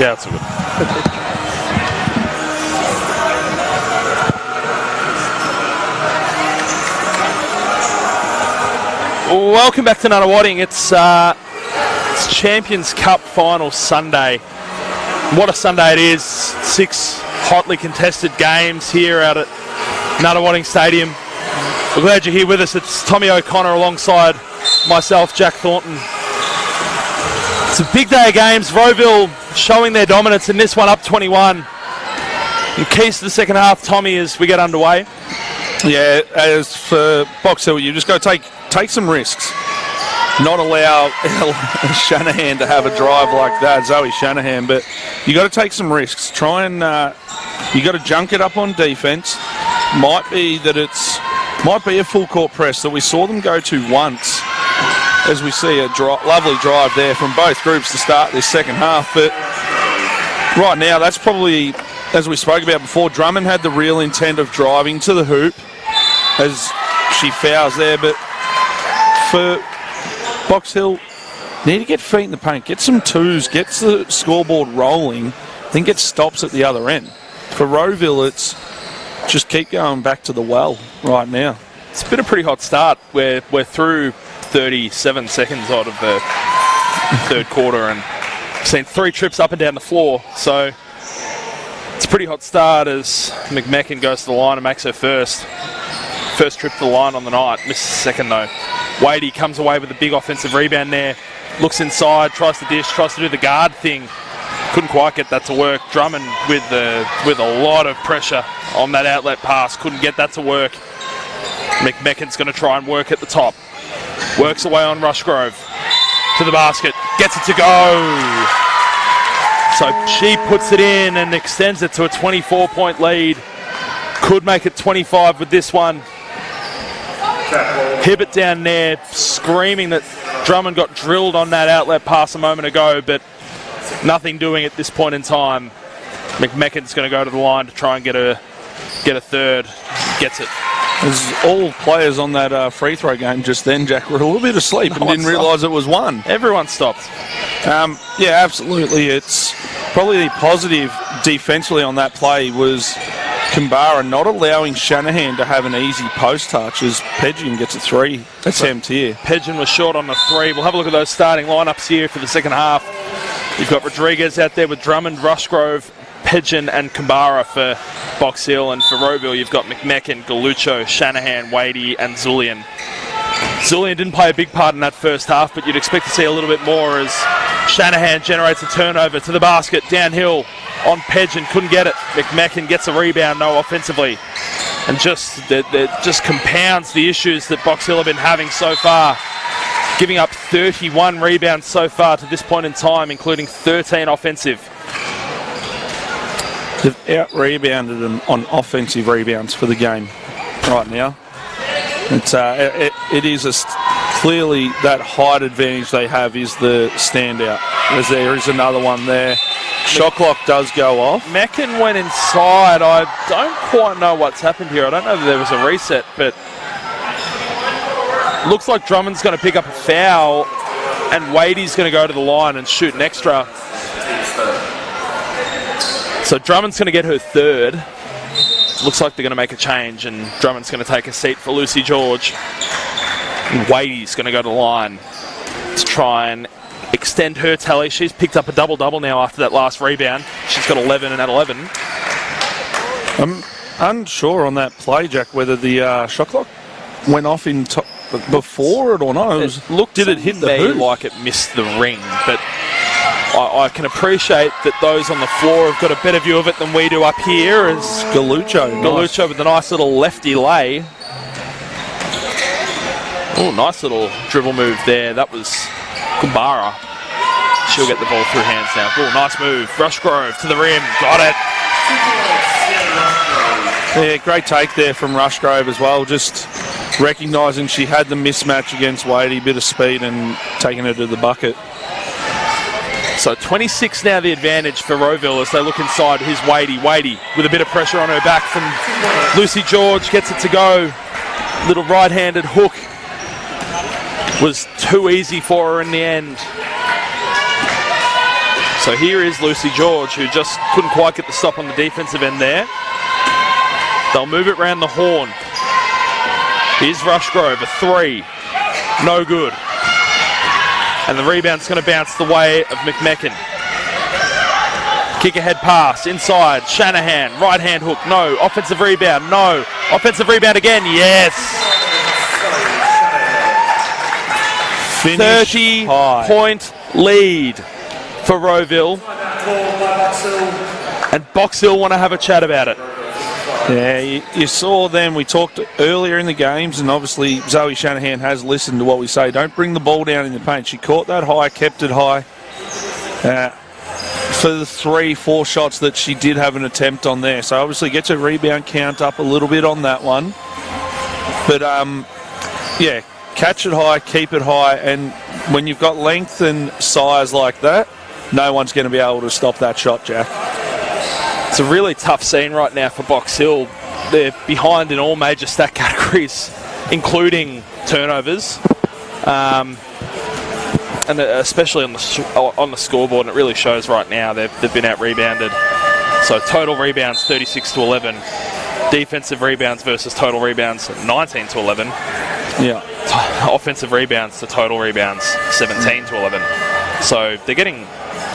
Yeah, that's all good. Welcome back to Nunawading. It's Champions Cup final Sunday. What a Sunday it is. 6 hotly contested games here out at Nunawading Stadium. We're glad you're here with us. It's Tommy O'Connor alongside myself, Jack Thornton. It's a big day of games. Rowville showing their dominance in this one, up 21. And keys to the second half, Tommy, as we get underway. Yeah, as for Box Hill, you just got to take some risks. Not allow Shanahan to have a drive like that, Zoe Shanahan, but you got to take some risks. Try and you got to junk it up on defence. Might be a full court press that we saw them go to once, as we see a lovely drive there from both groups to start this second half. But right now, that's probably, as we spoke about before, Drummond had the real intent of driving to the hoop as she fouls there, but for Box Hill, need to get feet in the paint, get some twos, gets the scoreboard rolling, then get stops at the other end. For Rowville, it's just keep going back to the well right now. It's been a pretty hot start. We're through 37 seconds out of the third quarter and seen 3 trips up and down the floor. So it's a pretty hot start as McMecken goes to the line and makes her first trip to the line on the night. Misses the second though. Wadey comes away with a big offensive rebound there. Looks inside, tries to dish, tries to do the guard thing. Couldn't quite get that to work. Drummond with a lot of pressure on that outlet pass. Couldn't get that to work. McMecken's going to try and work at the top. Works away on Rushgrove. To the basket. Gets it to go. So she puts it in and extends it to a 24-point lead. Could make it 25 with this one. Hibbett down there screaming that Drummond got drilled on that outlet pass a moment ago, but nothing doing at this point in time. McMecken's going to go to the line to try and get a third. Gets it. As all players on that free throw game just then, Jack, were a little bit asleep and didn't realise it was one. Everyone stopped. Yeah, absolutely. It's probably the positive defensively on that play was Kambara not allowing Shanahan to have an easy post touch as Pedgian gets a 3 attempt here. Pedgian was short on the 3. We'll have a look at those starting lineups here for the second half. You've got Rodriguez out there with Drummond, Rushgrove, Pedgian and Kambara for Box Hill, and for Rowville you've got McMecken, Galuccio, Shanahan, Wadey and Zulian. Zulian didn't play a big part in that first half, but you'd expect to see a little bit more as Shanahan generates a turnover to the basket, downhill on Pedgian, couldn't get it. McMecken gets a rebound, no offensively, and just compounds the issues that Box Hill have been having so far, giving up 31 rebounds so far to this point in time, including 13 offensive. They've out-rebounded them on offensive rebounds for the game right now. It is clearly that height advantage they have is the standout. As there is another one there. Shot clock does go off. Mecken went inside. I don't quite know what's happened here. I don't know if there was a reset, but looks like Drummond's going to pick up a foul and Wadey's going to go to the line and shoot an extra. So Drummond's going to get her third. Looks like they're going to make a change and Drummond's going to take a seat for Lucy George. And Wadey's going to go to the line to try and extend her tally. She's picked up a double-double now after that last rebound. She's got 11 and at 11. I'm unsure on that play, Jack, whether the shot clock went off before it or not. Did it hit the hoop? Like it missed the ring, but I can appreciate that those on the floor have got a better view of it than we do up here. As Galuccio with a nice little lefty lay. Oh, nice little dribble move there. That was Kumbara. She'll get the ball through hands now. Oh, nice move. Rushgrove to the rim. Got it. Yeah, great take there from Rushgrove as well. Just recognising she had the mismatch against Wadey. Bit of speed and taking her to the bucket. So 26 now the advantage for Rowville as they look inside. Here's Wadey. Wadey with a bit of pressure on her back from Lucy George. Gets it to go. Little right-handed hook. Was too easy for her in the end. So here is Lucy George, who just couldn't quite get the stop on the defensive end there. They'll move it round the horn. Here's Rushgrove, a 3. No good. And the rebound's going to bounce the way of McMecken. Kick ahead pass, inside, Shanahan, right hand hook, no. Offensive rebound, no. Offensive rebound again, yes. 30-point lead for Rowville. And Box Hill want to have a chat about it. Yeah, you saw them. We talked earlier in the games, and obviously Zoe Shanahan has listened to what we say. Don't bring the ball down in the paint. She caught that high, kept it high. For the 3-4 shots that she did have an attempt on there. So obviously gets her rebound count up a little bit on that one. But, yeah, catch it high, keep it high, and when you've got length and size like that, no one's going to be able to stop that shot, Jack. It's a really tough scene right now for Box Hill. They're behind in all major stat categories, including turnovers, and especially on the scoreboard. And it really shows right now they've been out rebounded. So total rebounds 36-11, defensive rebounds versus total rebounds 19-11. Yeah, offensive rebounds to total rebounds 17-11. So they're getting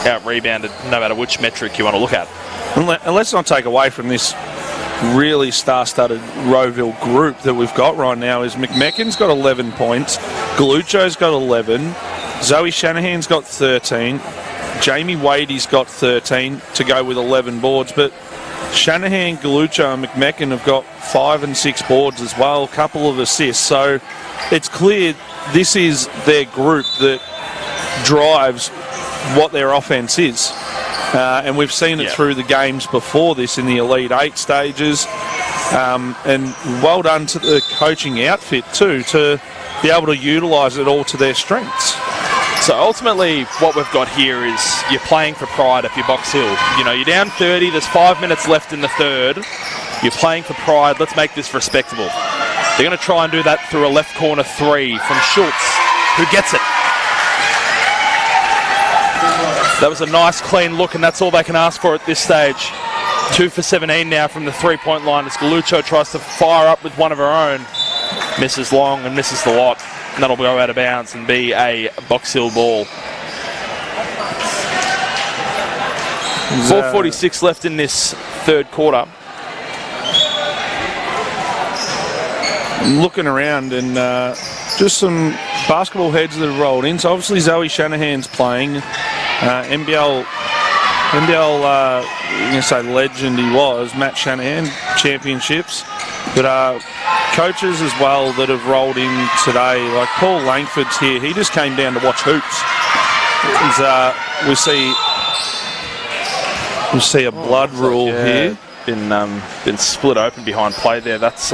out rebounded no matter which metric you want to look at. And let's not take away from this really star-studded Rowville group that we've got right now. Is McMecken's got 11 points, Galucho's got 11, Zoe Shanahan's got 13, Jamie Wadey's got 13 to go with 11 boards, but Shanahan, Galucho and McMecken have got 5 and 6 boards as well, a couple of assists. So it's clear this is their group that drives what their offense is. And we've seen it through the games before this in the Elite 8 stages. And well done to the coaching outfit too, to be able to utilise it all to their strengths. So ultimately what we've got here is you're playing for pride if you're Box Hill. You know, you're down 30, there's 5 minutes left in the third. You're playing for pride, let's make this respectable. They're going to try and do that through a left corner 3 from Schultz, who gets it. That was a nice clean look, and that's all they can ask for at this stage. 2 for 17 now from the 3-point line as Galucho tries to fire up with one of her own. Misses long and misses the lot. And that'll go out of bounds and be a Box Hill ball. 4:46 left in this third quarter. Looking around and just some basketball heads that have rolled in. So obviously Zoe Shanahan's playing. NBL, I'm going to say legend he was, Matt Shanahan, championships. But coaches as well that have rolled in today, like Paul Langford's here. He just came down to watch hoops. We see a blood rule here. Been split open behind play there. That's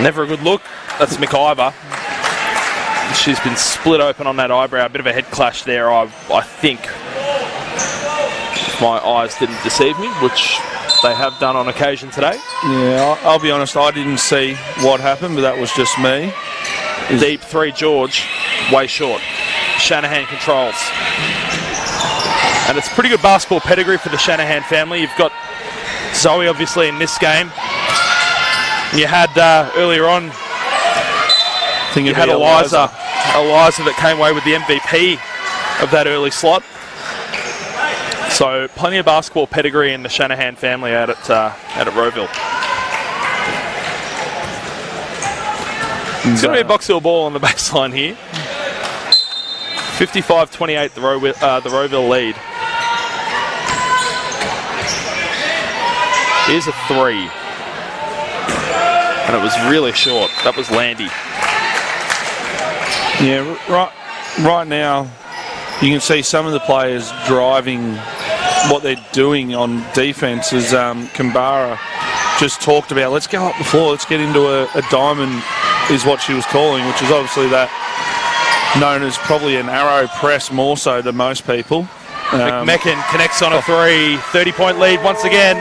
never a good look. That's McIver. She's been split open on that eyebrow. A bit of a head clash there, I think. If my eyes didn't deceive me, which they have done on occasion today. Yeah, I'll be honest, I didn't see what happened, but that was just me. Deep 3, George, way short. Shanahan controls. And it's pretty good basketball pedigree for the Shanahan family. You've got Zoe, obviously, in this game. You had earlier on, you had Eliza that came away with the MVP of that early slot. So plenty of basketball pedigree in the Shanahan family out at Rowville. It's going to be a Box Hill ball on the baseline here. 55-28, the Rowville lead. Here's a 3. And it was really short. That was Landy. Yeah, right now you can see some of the players driving what they're doing on defense. As Kambara just talked about, let's go up the floor, let's get into a diamond is what she was calling, which is obviously that known as probably an arrow press more so to most people. McMecken connects on a 3, 30-point lead once again.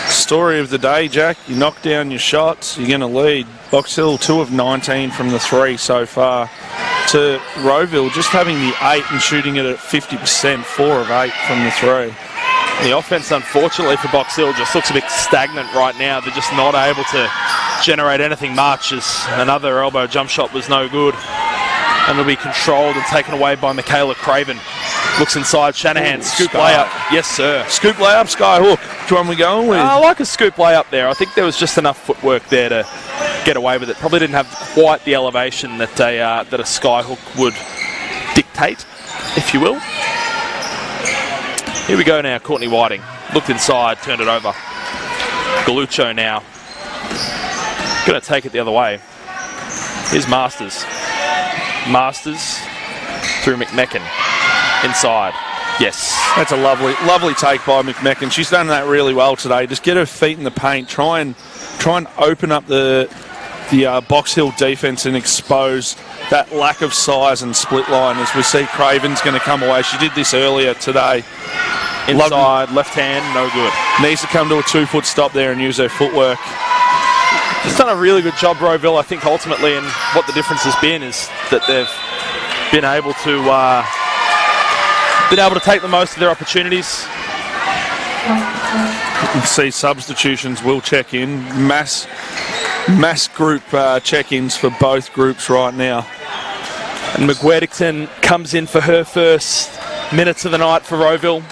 Story of the day, Jack. You knock down your shots, you're going to lead. Box Hill 2 of 19 from the 3 so far. to Rowville, just having the 8 and shooting it at 50%, 4 of 8 from the 3. The offense, unfortunately for Box Hill, just looks a bit stagnant right now. They're just not able to generate anything much, as another elbow jump shot was no good. And it'll be controlled and taken away by Michaela Craven. Looks inside, Shanahan, scoop layup. Yes, sir. Scoop layup, Skyhook. Which one we going with? I like a scoop layup there. I think there was just enough footwork there to get away with it. Probably didn't have quite the elevation that a Skyhook would dictate, if you will. Here we go now, Courtney Whiting. Looked inside, turned it over. Galuccio now. Going to take it the other way. Here's Masters. Masters through McMecken. Inside. Yes. That's a lovely take by McMecken. She's done that really well today. Just get her feet in the paint. Try and open up the Box Hill defence and expose that lack of size and split line, as we see Craven's going to come away. She did this earlier today. Inside, left hand, no good. Needs to come to a 2-foot stop there and use her footwork. Just done a really good job, Rowville, I think, ultimately, and what the difference has been is that they've been able to take the most of their opportunities. You can see substitutions will check in. Mass group check-ins for both groups right now. And McWerdington comes in for her first minutes of the night for Rowville.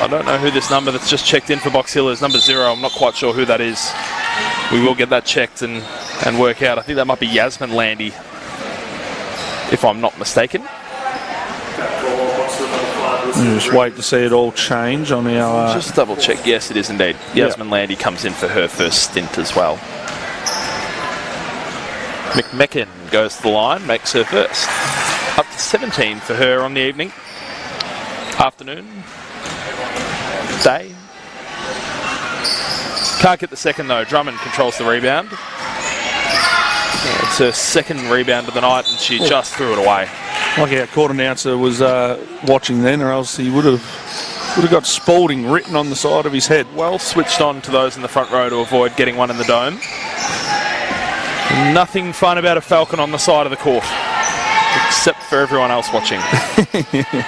I don't know who this number that's just checked in for Box Hill is. Number 0, I'm not quite sure who that is. We will get that checked and work out. I think that might be Yasmin Landy, if I'm not mistaken. Just wait to see it all change on our... Just double check. Yes, it is indeed. Yasmin Landy comes in for her first stint as well. McMecken goes to the line, makes her first. Up to 17 for her on the evening. Afternoon. Day. Can't get the second though. Drummond controls the rebound. It's her second rebound of the night, and she just threw it away. Like our court announcer was watching then, or else he would have got Spalding written on the side of his head. Well switched on to those in the front row to avoid getting one in the dome. Nothing fun about a Falcon on the side of the court, except for everyone else watching.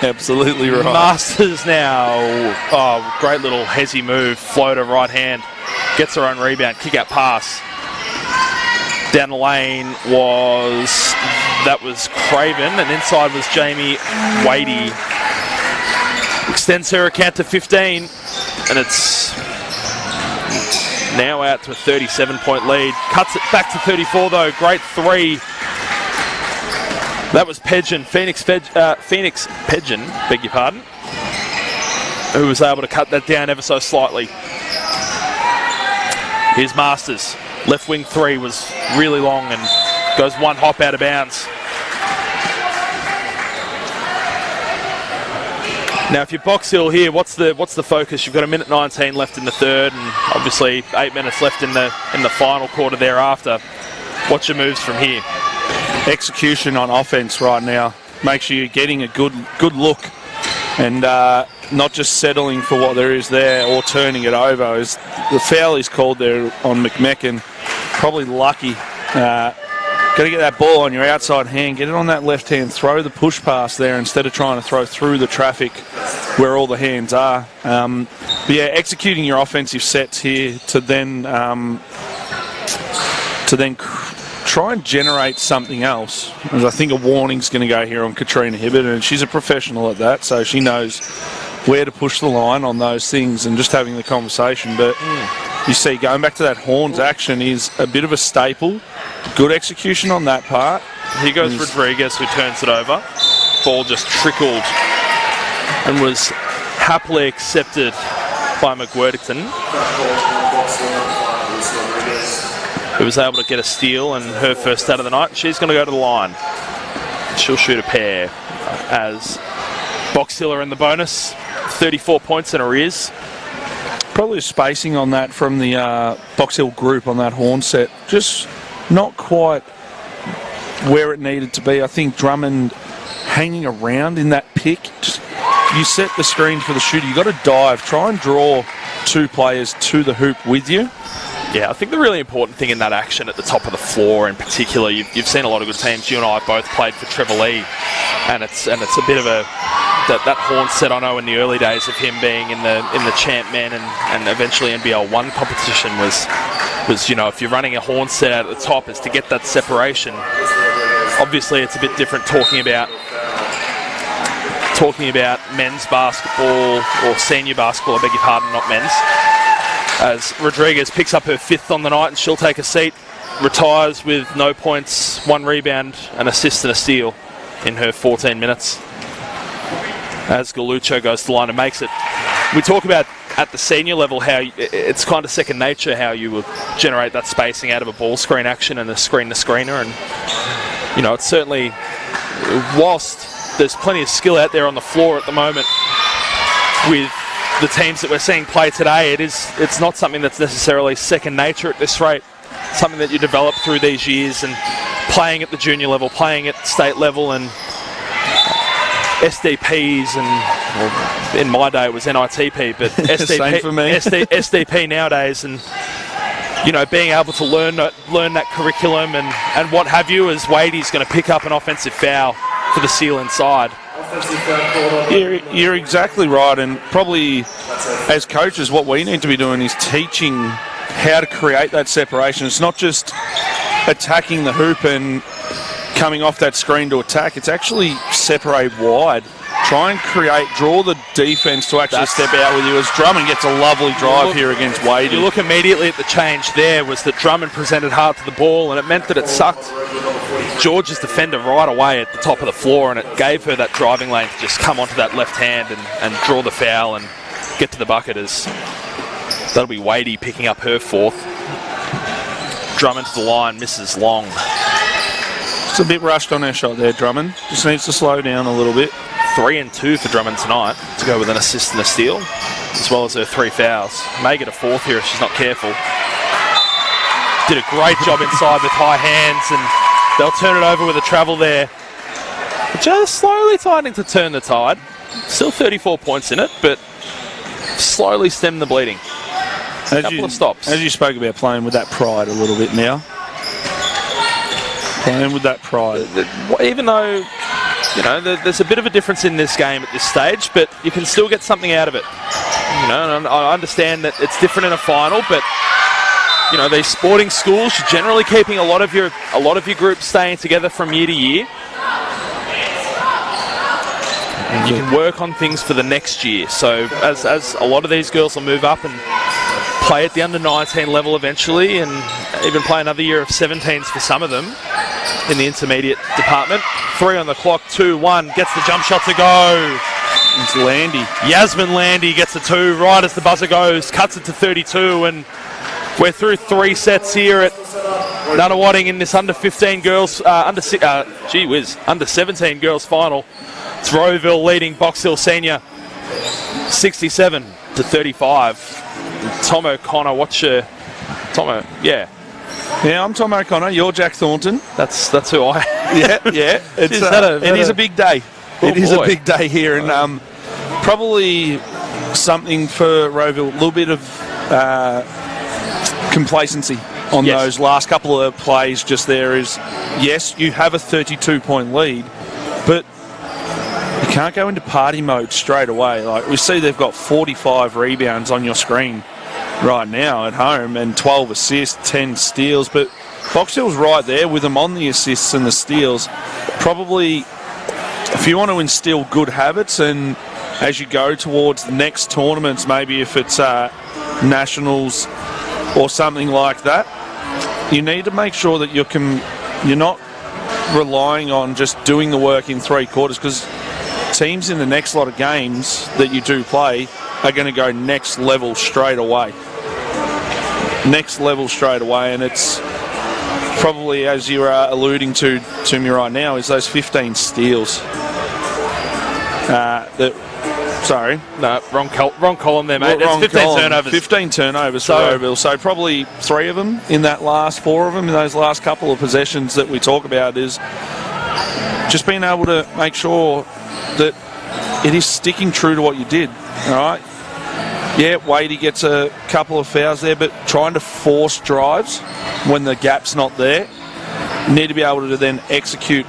Absolutely right. Masters now. Oh, great little hezzy move. Floater right hand. Gets her own rebound. Kick out pass. Down the lane was Craven, and inside was Jamie Wadey. Extends her account to 15, and it's now out to a 37-point lead. Cuts it back to 34 though. Great 3. That was Pedgen, Phoenix Pedgen, beg your pardon, who was able to cut that down ever so slightly. Here's Masters. Left wing 3 was really long and goes one hop out of bounds. Now, if you're Box Hill here, what's the focus? You've got 1:19 left in the third, and obviously 8 minutes left in the final quarter thereafter. What's your moves from here? Execution on offense right now. Make sure you're getting a good look, and not just settling for what there is there or turning it over. As the foul is called there on McMecken. Probably lucky. Got to get that ball on your outside hand, get it on that left hand, throw the push pass there instead of trying to throw through the traffic where all the hands are. But yeah, executing your offensive sets here to then try and generate something else. As I think a warning's going to go here on Katrina Hibbert, and she's a professional at that, so she knows where to push the line on those things and just having the conversation. But you see, going back to that Horns action is a bit of a staple. Good execution on that part. Here goes Rodriguez, who turns it over. Ball just trickled and was happily accepted by McWerdington, who was able to get a steal and her first stat of the night. She's going to go to the line. She'll shoot a pair as Box Hill are in the bonus. 34 points in arrears. Probably a spacing on that from the Box Hill group on that horn set. Just not quite where it needed to be. I think Drummond hanging around in that pick. Just, you set the screen for the shooter. You've got to dive. Try and draw 2 players to the hoop with you. Yeah, I think the really important thing in that action at the top of the floor in particular, you've seen a lot of good teams. You and I both played for Trevor Lee, and it's a bit of that horn set. I know in the early days of him being in the champ men and eventually NBL 1 competition was if you're running a horn set out at the top, is to get that separation. Obviously, it's a bit different talking about men's basketball or senior basketball. I beg your pardon, not men's. As Rodriguez picks up her 5th on the night, and she'll take a seat, retires with no points, 1 rebound, an assist and a steal in her 14 minutes. As Galucho goes to the line and makes it. We talk about at the senior level how it's kind of second nature how you will generate that spacing out of a ball screen action and a screen-to-screener. And, it's certainly, whilst there's plenty of skill out there on the floor at the moment with the teams that we're seeing play today, it's not something that's necessarily second nature at this rate. It's something that you develop through these years and playing at the junior level, playing at state level, and SDPs, and in my day it was NITP, but Same for me. SDP nowadays, and being able to learn that curriculum and what have you, as Wadey's going to pick up an offensive foul for the seal inside. You're exactly right, and probably as coaches what we need to be doing is teaching how to create that separation. It's not just attacking the hoop and coming off that screen to attack, it's actually separate wide. Try and draw the defence to actually step out with you, as Drummond gets a lovely drive here against Wadey. You look immediately at the change there, was that Drummond presented hard to the ball, and it meant that it sucked George's defender right away at the top of the floor, and it gave her that driving lane to just come onto that left hand and draw the foul and get to the bucket. As that'll be Wadey picking up her 4th. Drummond to the line, misses long. It's a bit rushed on her shot there, Drummond. Just needs to slow down a little bit. 3 and 2 for Drummond tonight to go with an assist and a steal, as well as her 3 fouls. May get a 4th here if she's not careful. Did a great job inside with high hands, and they'll turn it over with a travel there. Just slowly starting to turn the tide. Still 34 points in it, but slowly stem the bleeding. Couple of stops. As you spoke about playing with that pride a little bit now. Playing with that pride. Even though, there's a bit of a difference in this game at this stage, but you can still get something out of it. And I understand that it's different in a final, but these sporting schools, you're generally keeping a lot of your groups staying together from year to year. And you can work on things for the next year. So as a lot of these girls will move up and play at the under-19 level eventually, and even play another year of 17s for some of them in the intermediate department. 3 on the clock, 2-1, gets the jump shot to go. It's Landy. Yasmin Landy gets a 2 right as the buzzer goes, cuts it to 32, and we're through 3 sets here at Nunawading in this under-15 girls, under 17 girls final. It's Rowville leading Box Hill Senior 67 to 35. Tom O'Connor, yeah. Yeah, I'm Tom O'Connor. You're Jack Thornton. That's who I am. Yeah. It is a big day. It is a big day here, and probably something for Rowville. A little bit of complacency on those last couple of plays just there. Is yes, you have a 32-point lead, but you can't go into party mode straight away. Like we see, they've got 45 rebounds on your screen right now at home, and 12 assists, 10 steals, but Box Hill's right there with them on the assists and the steals. Probably, if you want to instill good habits, and as you go towards the next tournaments, maybe if it's nationals or something like that, you need to make sure that you're not relying on just doing the work in 3 quarters, because teams in the next lot of games that you do play are going to go next level straight away. And it's probably, as you're alluding to me right now, is those 15 steals. Wrong column there, mate. It's 15 turnovers. 15 turnovers for Rowville. So probably 3 of them in that last 4 of them, in those last couple of possessions that we talk about, is just being able to make sure that it is sticking true to what you did. All right. Yeah, Wadey gets a couple of fouls there, but trying to force drives when the gap's not there. You need to be able to then execute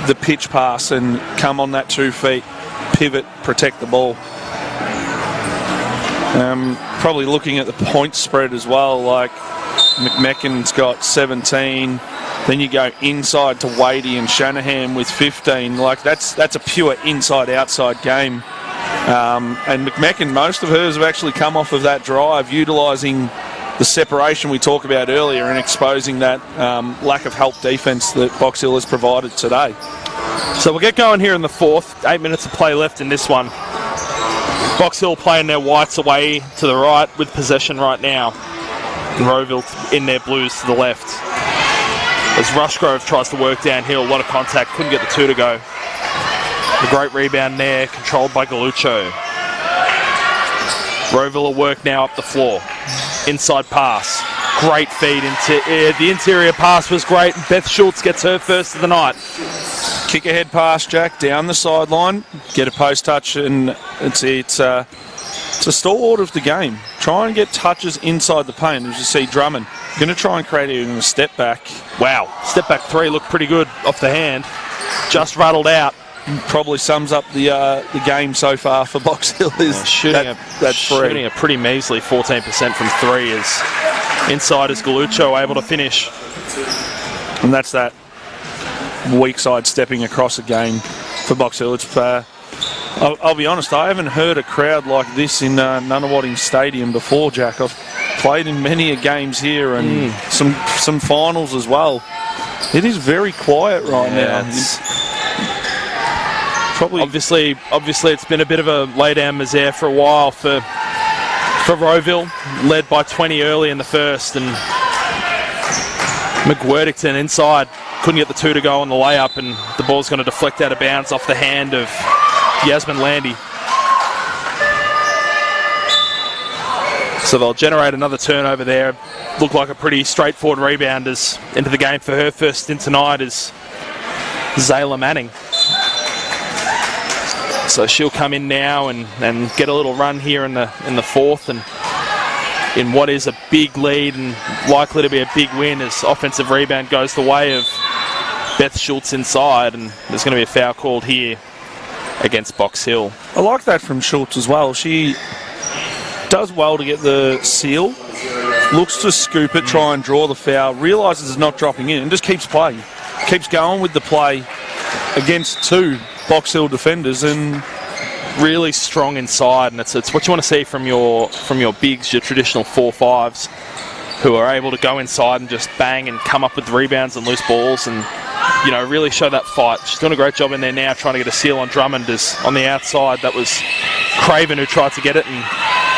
the pitch pass and come on that 2 feet, pivot, protect the ball. Probably looking at the point spread as well, like McMechan's got 17, then you go inside to Wadey and Shanahan with 15. Like that's a pure inside-outside game. And McMechan, most of hers have actually come off of that drive, utilising the separation we talked about earlier and exposing that lack of help defence that Box Hill has provided today. So we'll get going here in the fourth. 8 minutes of play left in this one. Box Hill playing their whites away to the right with possession right now. And Rowville in their blues to the left. As Rushgrove tries to work downhill, a lot of contact, couldn't get the 2 to go. A great rebound there, controlled by Galuccio. Rowville will work now up the floor. Inside pass. Great feed. The interior pass was great. Beth Schultz gets her first of the night. Kick ahead pass, Jack, down the sideline. Get a post touch, and it's a stalwart of the game. Try and get touches inside the paint. As you see, Drummond going to try and create even a step back. Wow. Step back 3 looked pretty good off the hand. Just rattled out. Probably sums up the game so far for Box Hill. Is shooting a pretty measly 14% from 3. Is inside is Galuccio able to finish. And that's that weak side stepping across a game for Box Hill. It's I'll be honest, I haven't heard a crowd like this in Nunawading Stadium before, Jack. I've played in many a games here and some finals as well. It is very quiet right now. Probably obviously it's been a bit of a lay down misere for a while for Rowville, led by 20 early in the first, and McWhirtington inside couldn't get the 2 to go on the layup, and the ball's going to deflect out of bounds off the hand of Yasmin Landy. So they'll generate another turnover there. Looked like a pretty straightforward rebound as into the game for her first stint tonight is Zayla Manning. So she'll come in now and get a little run here in the fourth, and in what is a big lead and likely to be a big win as offensive rebound goes the way of Beth Schultz inside, and there's going to be a foul called here against Box Hill. I like that from Schultz as well. She does well to get the seal, looks to scoop it, try and draw the foul, realises it's not dropping in, and just keeps playing. Keeps going with the play against 2 Box Hill defenders, and really strong inside, and it's what you want to see from your bigs, your traditional 4-5s, who are able to go inside and just bang and come up with rebounds and loose balls, and really show that fight. She's doing a great job in there now, trying to get a seal on Drummond. As on the outside, that was Craven who tried to get it, and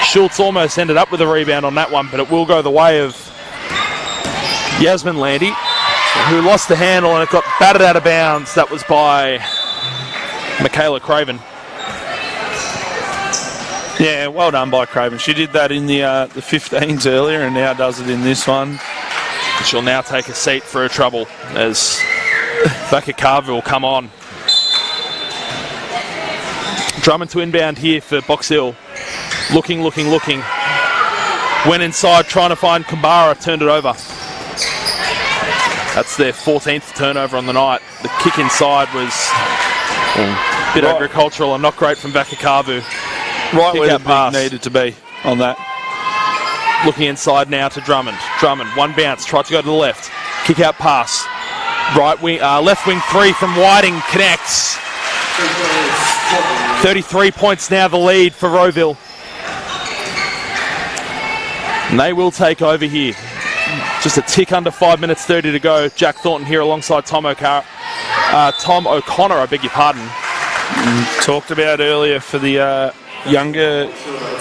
Schultz almost ended up with a rebound on that one, but it will go the way of Yasmin Landy, who lost the handle and it got batted out of bounds. That was by Michaela Craven. Yeah, well done by Craven. She did that in the 15s earlier and now does it in this one. She'll now take a seat for her trouble as Becca Carver will come on. Drummond to inbound here for Box Hill. Looking. Went inside trying to find Kambara, turned it over. That's their 14th turnover on the night. The kick inside was a bit agricultural and not great from Vakakavu. Right kick where the pass needed to be on that. Looking inside now to Drummond. Drummond, one bounce, tried to go to the left. Kick out pass. Right wing, left wing 3 from Whiting connects. 33 points now the lead for Rowville. And they will take over here. Just a tick under 5 minutes 30 to go. Jack Thornton here alongside Tom O'Connor, I beg your pardon. Talked about earlier for the younger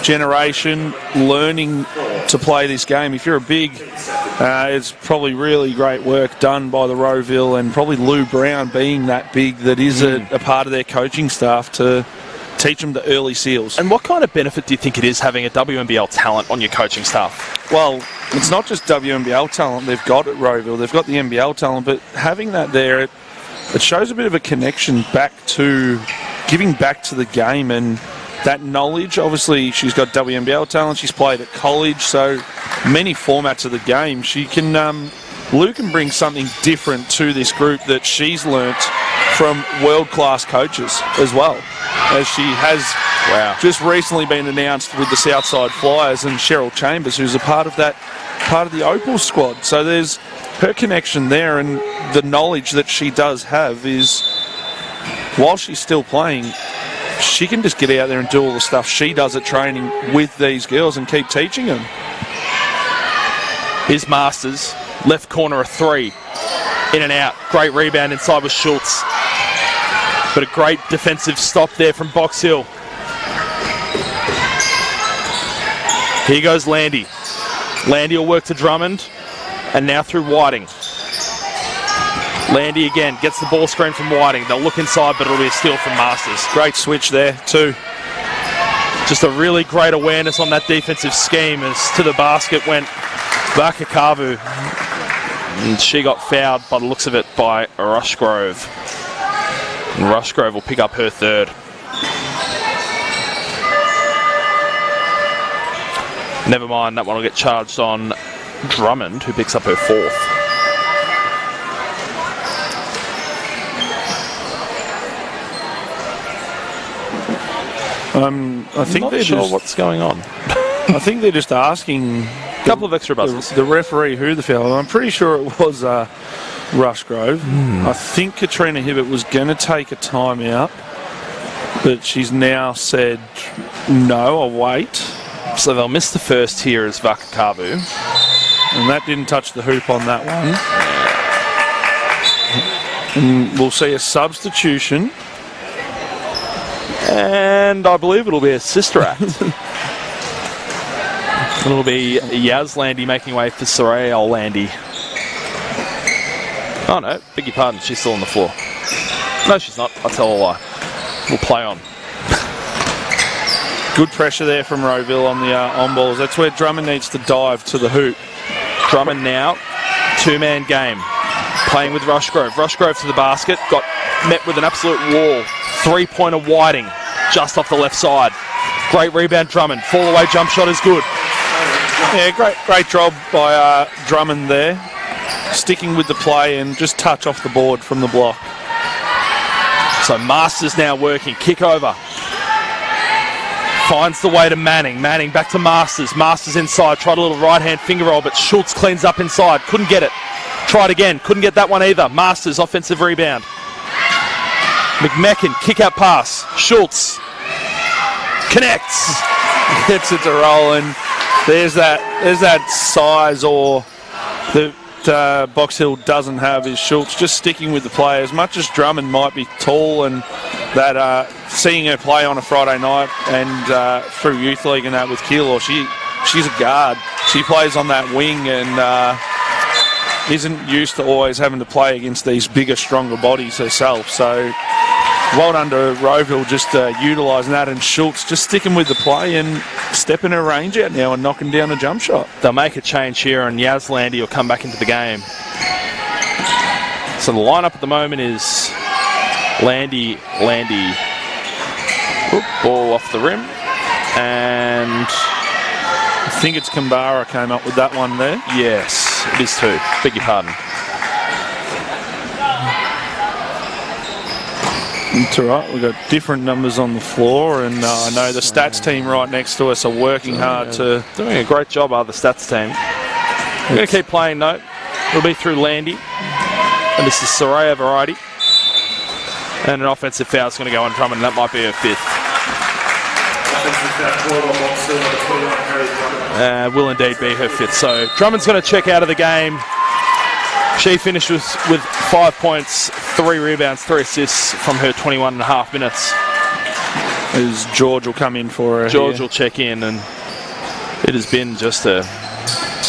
generation learning to play this game. If you're a big, it's probably really great work done by the Rowville and probably Lou Brown being that big that is a part of their coaching staff to teach them the early seals. And what kind of benefit do you think it is having a WNBL talent on your coaching staff? Well, it's not just WNBL talent they've got at Rowville. They've got the NBL talent, but having that there, it shows a bit of a connection back to giving back to the game and that knowledge. Obviously, she's got WNBL talent. She's played at college, so many formats of the game. She can, Lou can bring something different to this group that she's learnt from world-class coaches as well, as she has just recently been announced with the Southside Flyers and Cheryl Chambers, who's a part of the Opal squad. So there's her connection there, and the knowledge that she does have is, while she's still playing, she can just get out there and do all the stuff she does at training with these girls and keep teaching them. Here's Masters, left corner, a 3, in and out. Great rebound inside with Schultz, but a great defensive stop there from Box Hill. Here goes Landy. Landy will work to Drummond, and now through Whiting. Landy again gets the ball screen from Whiting. They'll look inside, but it'll be a steal from Masters. Great switch there too. Just a really great awareness on that defensive scheme, as to the basket went Vakakavu. And she got fouled by the looks of it by Rushgrove. And Rushgrove will pick up her 3rd. Never mind, that one will get charged on Drummond, who picks up her 4th. I think they're sure just, what's going on. I think they're just asking A couple of extra buzzers. the referee who the foul. I'm pretty sure it was Rushgrove. I think Katrina Hibbert was going to take a timeout, but she's now said no, I'll wait. So they'll miss the first here as Vakakavu. And that didn't touch the hoop on that one. And we'll see a substitution. And I believe it'll be a sister act. It'll be Yaz Landy making way for Soraya Landy. Oh no, beg your pardon, she's still on the floor. No, she's not. I'll tell a lie. We'll play on. Good pressure there from Rowville on the on balls. That's where Drummond needs to dive to the hoop. Drummond now, 2-man game. Playing with Rushgrove. Rushgrove to the basket. Got met with an absolute wall. 3-pointer Whiting, just off the left side. Great rebound, Drummond. Fall away jump shot is good. Yeah, great job by Drummond there. Sticking with the play and just touch off the board from the block. So Masters now working. Kick over. Finds the way to Manning. Manning back to Masters. Masters inside. Tried a little right-hand finger roll, but Schultz cleans up inside. Couldn't get it. Tried again. Couldn't get that one either. Masters offensive rebound. McMecken, kick-out pass. Schultz connects. Gets it to roll, and there's that size or that Box Hill doesn't have is Schultz just sticking with the play. As much as Drummond might be tall, and that seeing her play on a Friday night and through Youth League and that with Keilor, she's a guard. She plays on that wing and isn't used to always having to play against these bigger, stronger bodies herself. So well done to Rowville just utilising that, and Schultz just sticking with the play and stepping her range out now and knocking down a jump shot. They'll make a change here, and Yaz Landy will come back into the game. So the lineup at the moment is Landy, ball off the rim, and I think it's Kambara came up with that one there. Yes, it is too. Beg your pardon. It's all right. We've got different numbers on the floor, and I know the stats team right next to us are working hard to... Doing a great job, the stats team. We're going to keep playing, though. It'll be through Landy. And this is Soraya Variety. And an offensive foul is going to go on Drummond, and that might be her 5th. Will indeed be her 5th. So Drummond's going to check out of the game. She finished with 5 points, 3 rebounds, 3 assists from her 21.5 minutes. As George will come in for her. George will check in, and it has been just a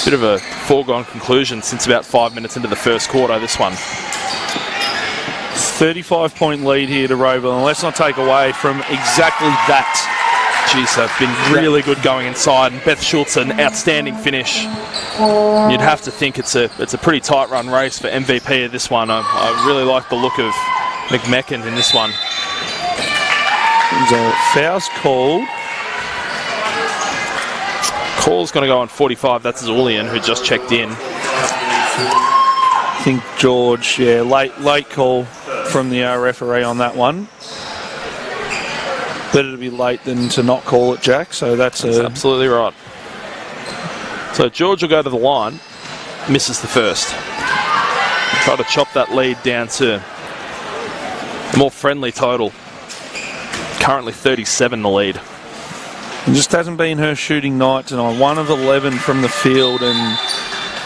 bit of a foregone conclusion since about 5 minutes into the first quarter, this one. 35-point lead here to Rowville, and let's not take away from exactly that. Jeez, they've been really good going inside, and Beth Schultz, an outstanding finish. You'd have to think it's a pretty tight run race for MVP of this one. I really like the look of McMecken in this one. The foul's called. Call's going to go on 45. That's Zulian, who just checked in. I think George, late call from the referee on that one. Better to be late than to not call it, Jack. So that's absolutely right. So George will go to the line, misses the first. Try to chop that lead down to a more friendly total. Currently 37 the lead. It just hasn't been her shooting night tonight. 1 of 11 from the field, and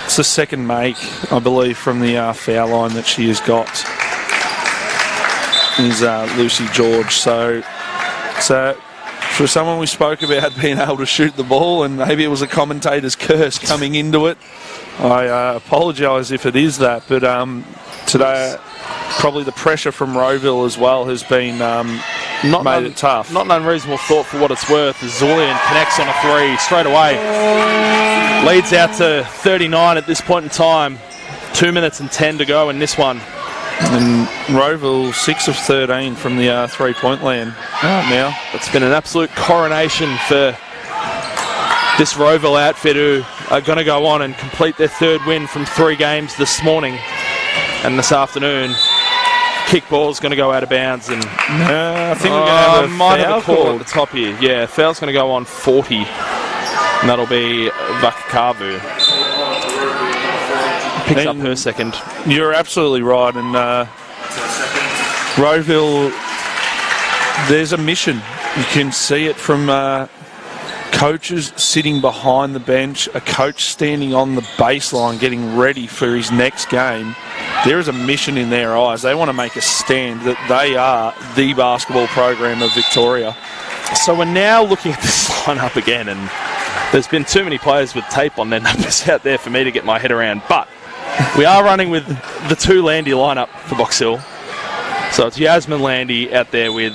it's the second make, I believe, from the foul line that she has got. Is Lucy George. So for someone we spoke about being able to shoot the ball, and maybe it was a commentator's curse coming into it, I apologise if it is that. But today, probably the pressure from Rowville as well has been made it tough. Not an unreasonable thought for what it's worth, as Zulian connects on a 3 straight away. Leads out to 39 at this point in time. 2 minutes and 10 to go in this one. And Rowville 6 of 13 from the 3-point land now. It's been an absolute coronation for this Rowville outfit, who are going to go on and complete their 3rd win from 3 games this morning and this afternoon. Kickball's going to go out of bounds, and I think we're going to have a foul call at the top here. Yeah, foul's going to go on 40, and that'll be Vakakavu. Picks up her second. You're absolutely right, and Rowville, there's a mission. You can see it from coaches sitting behind the bench, a coach standing on the baseline getting ready for his next game. There is a mission in their eyes. They want to make a stand that they are the basketball program of Victoria. So we're now looking at this lineup again, and there's been too many players with tape on their numbers out there for me to get my head around. But we are running with the 2 Landy lineup for Box Hill. So it's Yasmin Landy out there with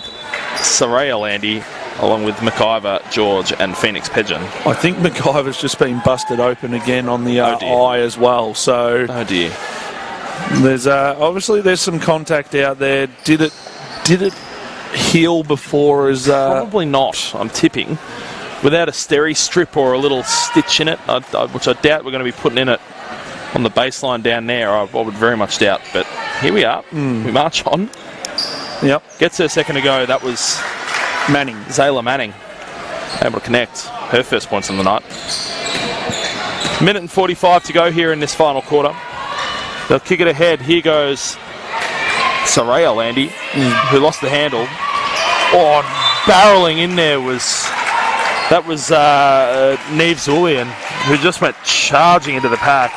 Saraya Landy, along with McIver, George, and Phoenix Pigeon. I think McIver's just been busted open again on the eye as well. So oh dear. There's obviously there's some contact out there. Did it heal before? As probably not. I'm tipping. Without a steri strip or a little stitch in it, which I doubt we're going to be putting in it on the baseline down there. I would very much doubt. But here we are. We march on. Yep. Gets her second to go. That was Manning. Zayla Manning. Able to connect her first points on the night. 1:45 to go here in this final quarter. They'll kick it ahead. Here goes Saraya Landy, who lost the handle. Oh, barreling in there was Neve Zulian, who just went charging into the pack.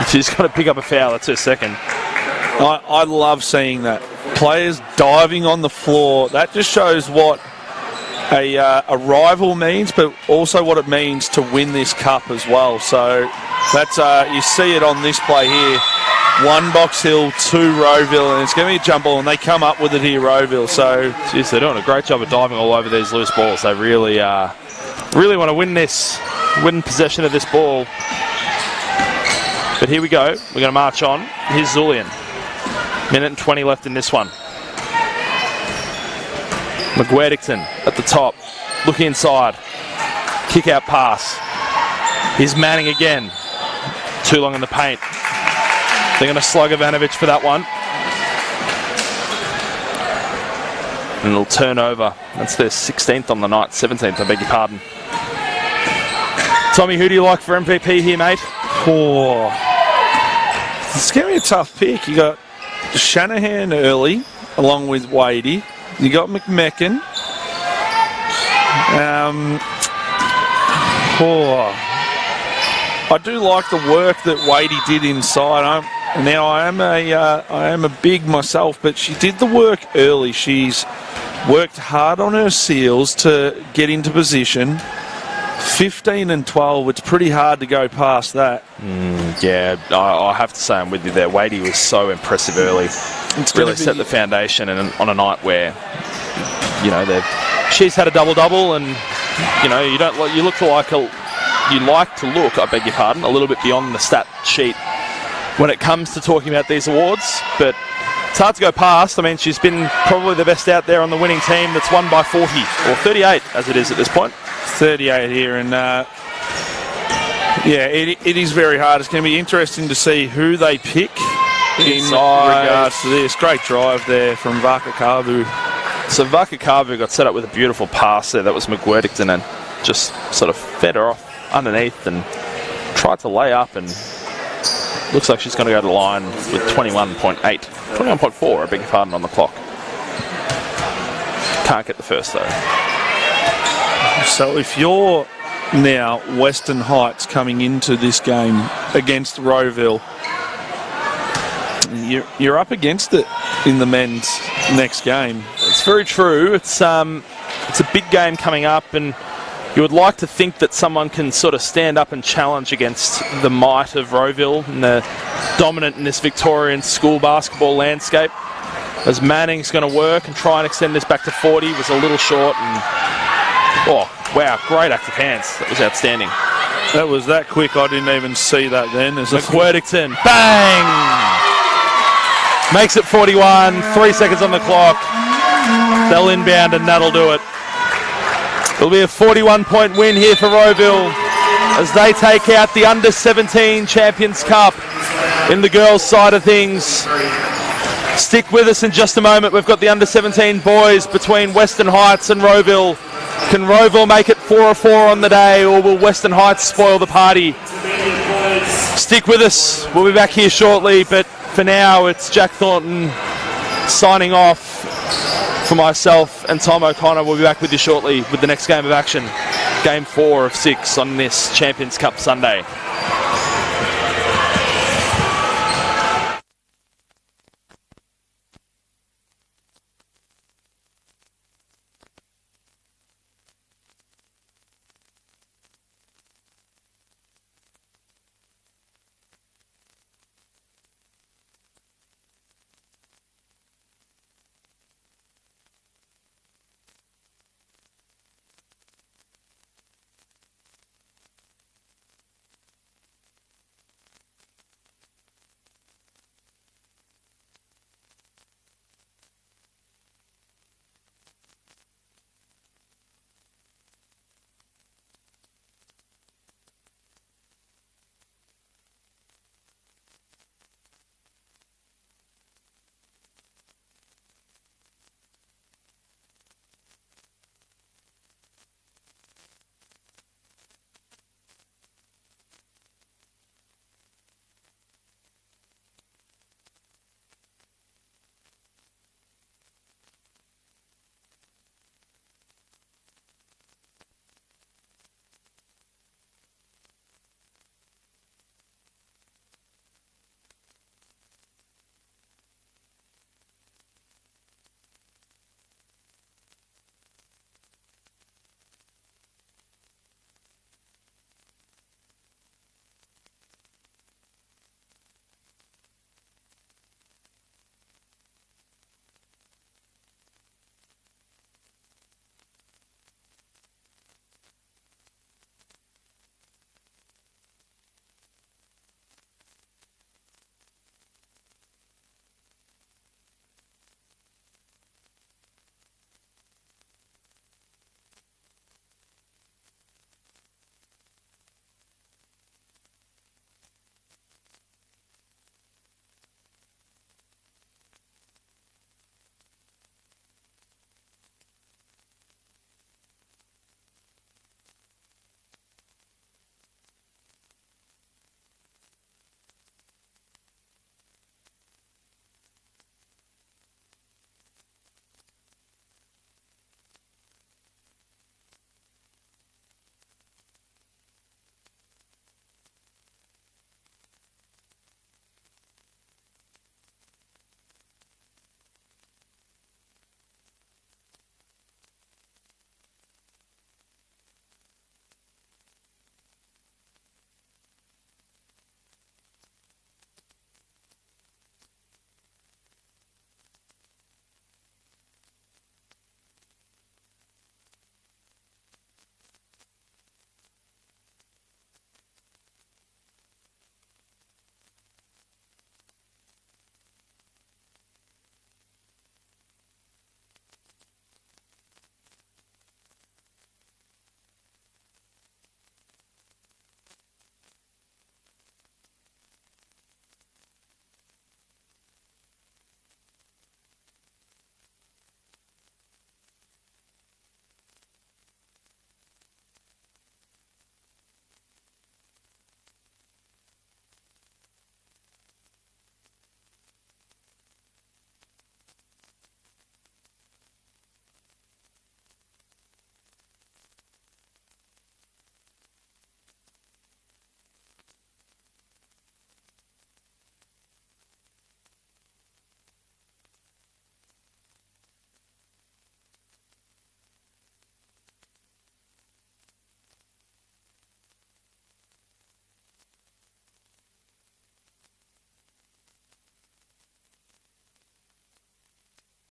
She's got to pick up a foul. That's her second. I love seeing that. Players diving on the floor. That just shows what a rival means, but also what it means to win this cup as well. So that's you see it on this play here. 1 Box Hill, 2 Rowville, and it's going to be a jump ball, and they come up with it here, Rowville. So, geez, they're doing a great job of diving all over these loose balls. They really want to win possession of this ball. But here we go. We're going to march on. Here's Zulian. 1:20 left in this one. McGuerdington at the top. Looking inside. Kick out pass. Here's Manning again. Too long in the paint. They're going to slug Ivanovic for that one. And it'll turn over. That's their 16th on the night. 17th, I beg your pardon. Tommy, who do you like for MVP here, mate? Oh, it's going to be a tough pick. You got Shanahan early, along with Wadey. You got McMecken. I do like the work that Wadey did inside. I am a big myself, but she did the work early. She's worked hard on her seals to get into position. 15 and 12, it's pretty hard to go past that. Yeah, I have to say I'm with you there. Wadey was so impressive early. It's really set the foundation, and on a night where, she's had a double-double, and, you like to look, I beg your pardon, a little bit beyond the stat sheet when it comes to talking about these awards, but It's hard to go past. I mean, she's been probably the best out there on the winning team that's won by 40, or 38 as it is at this point. 38 here, and yeah, it is very hard. It's going to be interesting to see who they pick in regards to this. Great drive there from Vaka Kavu. So Vaka Kavu got set up with a beautiful pass there. That was McWhirtington, and just sort of fed her off underneath and tried to lay up, and looks like she's going to go to the line with 21.8. 21.4, I beg your pardon, on the clock. Can't get the first though. So if you're now Western Heights coming into this game against Rowville, you're up against it in the men's next game. It's very true. It's a big game coming up, and you would like to think that someone can sort of stand up and challenge against the might of Rowville and the dominant in this Victorian school basketball landscape. As Manning's going to work and try and extend this back to 40, was a little short, and oh wow, great active hands. That was outstanding. That was that quick, I didn't even see that then. McWhirtington, bang! Makes it 41, 3 seconds on the clock. They'll inbound and that'll do it. It'll be a 41-point win here for Rowville as they take out the Under-17 Champions Cup in the girls' side of things. Stick with us in just a moment. We've got the Under-17 boys between Western Heights and Rowville. Can Rowville make it 4-4 on the day, or will Western Heights spoil the party? Stick with us. We'll be back here shortly, but for now, it's Jack Thornton signing off. For myself and Tom O'Connor, we'll be back with you shortly with the next game of action. Game 4 of 6 on this Champions Cup Sunday.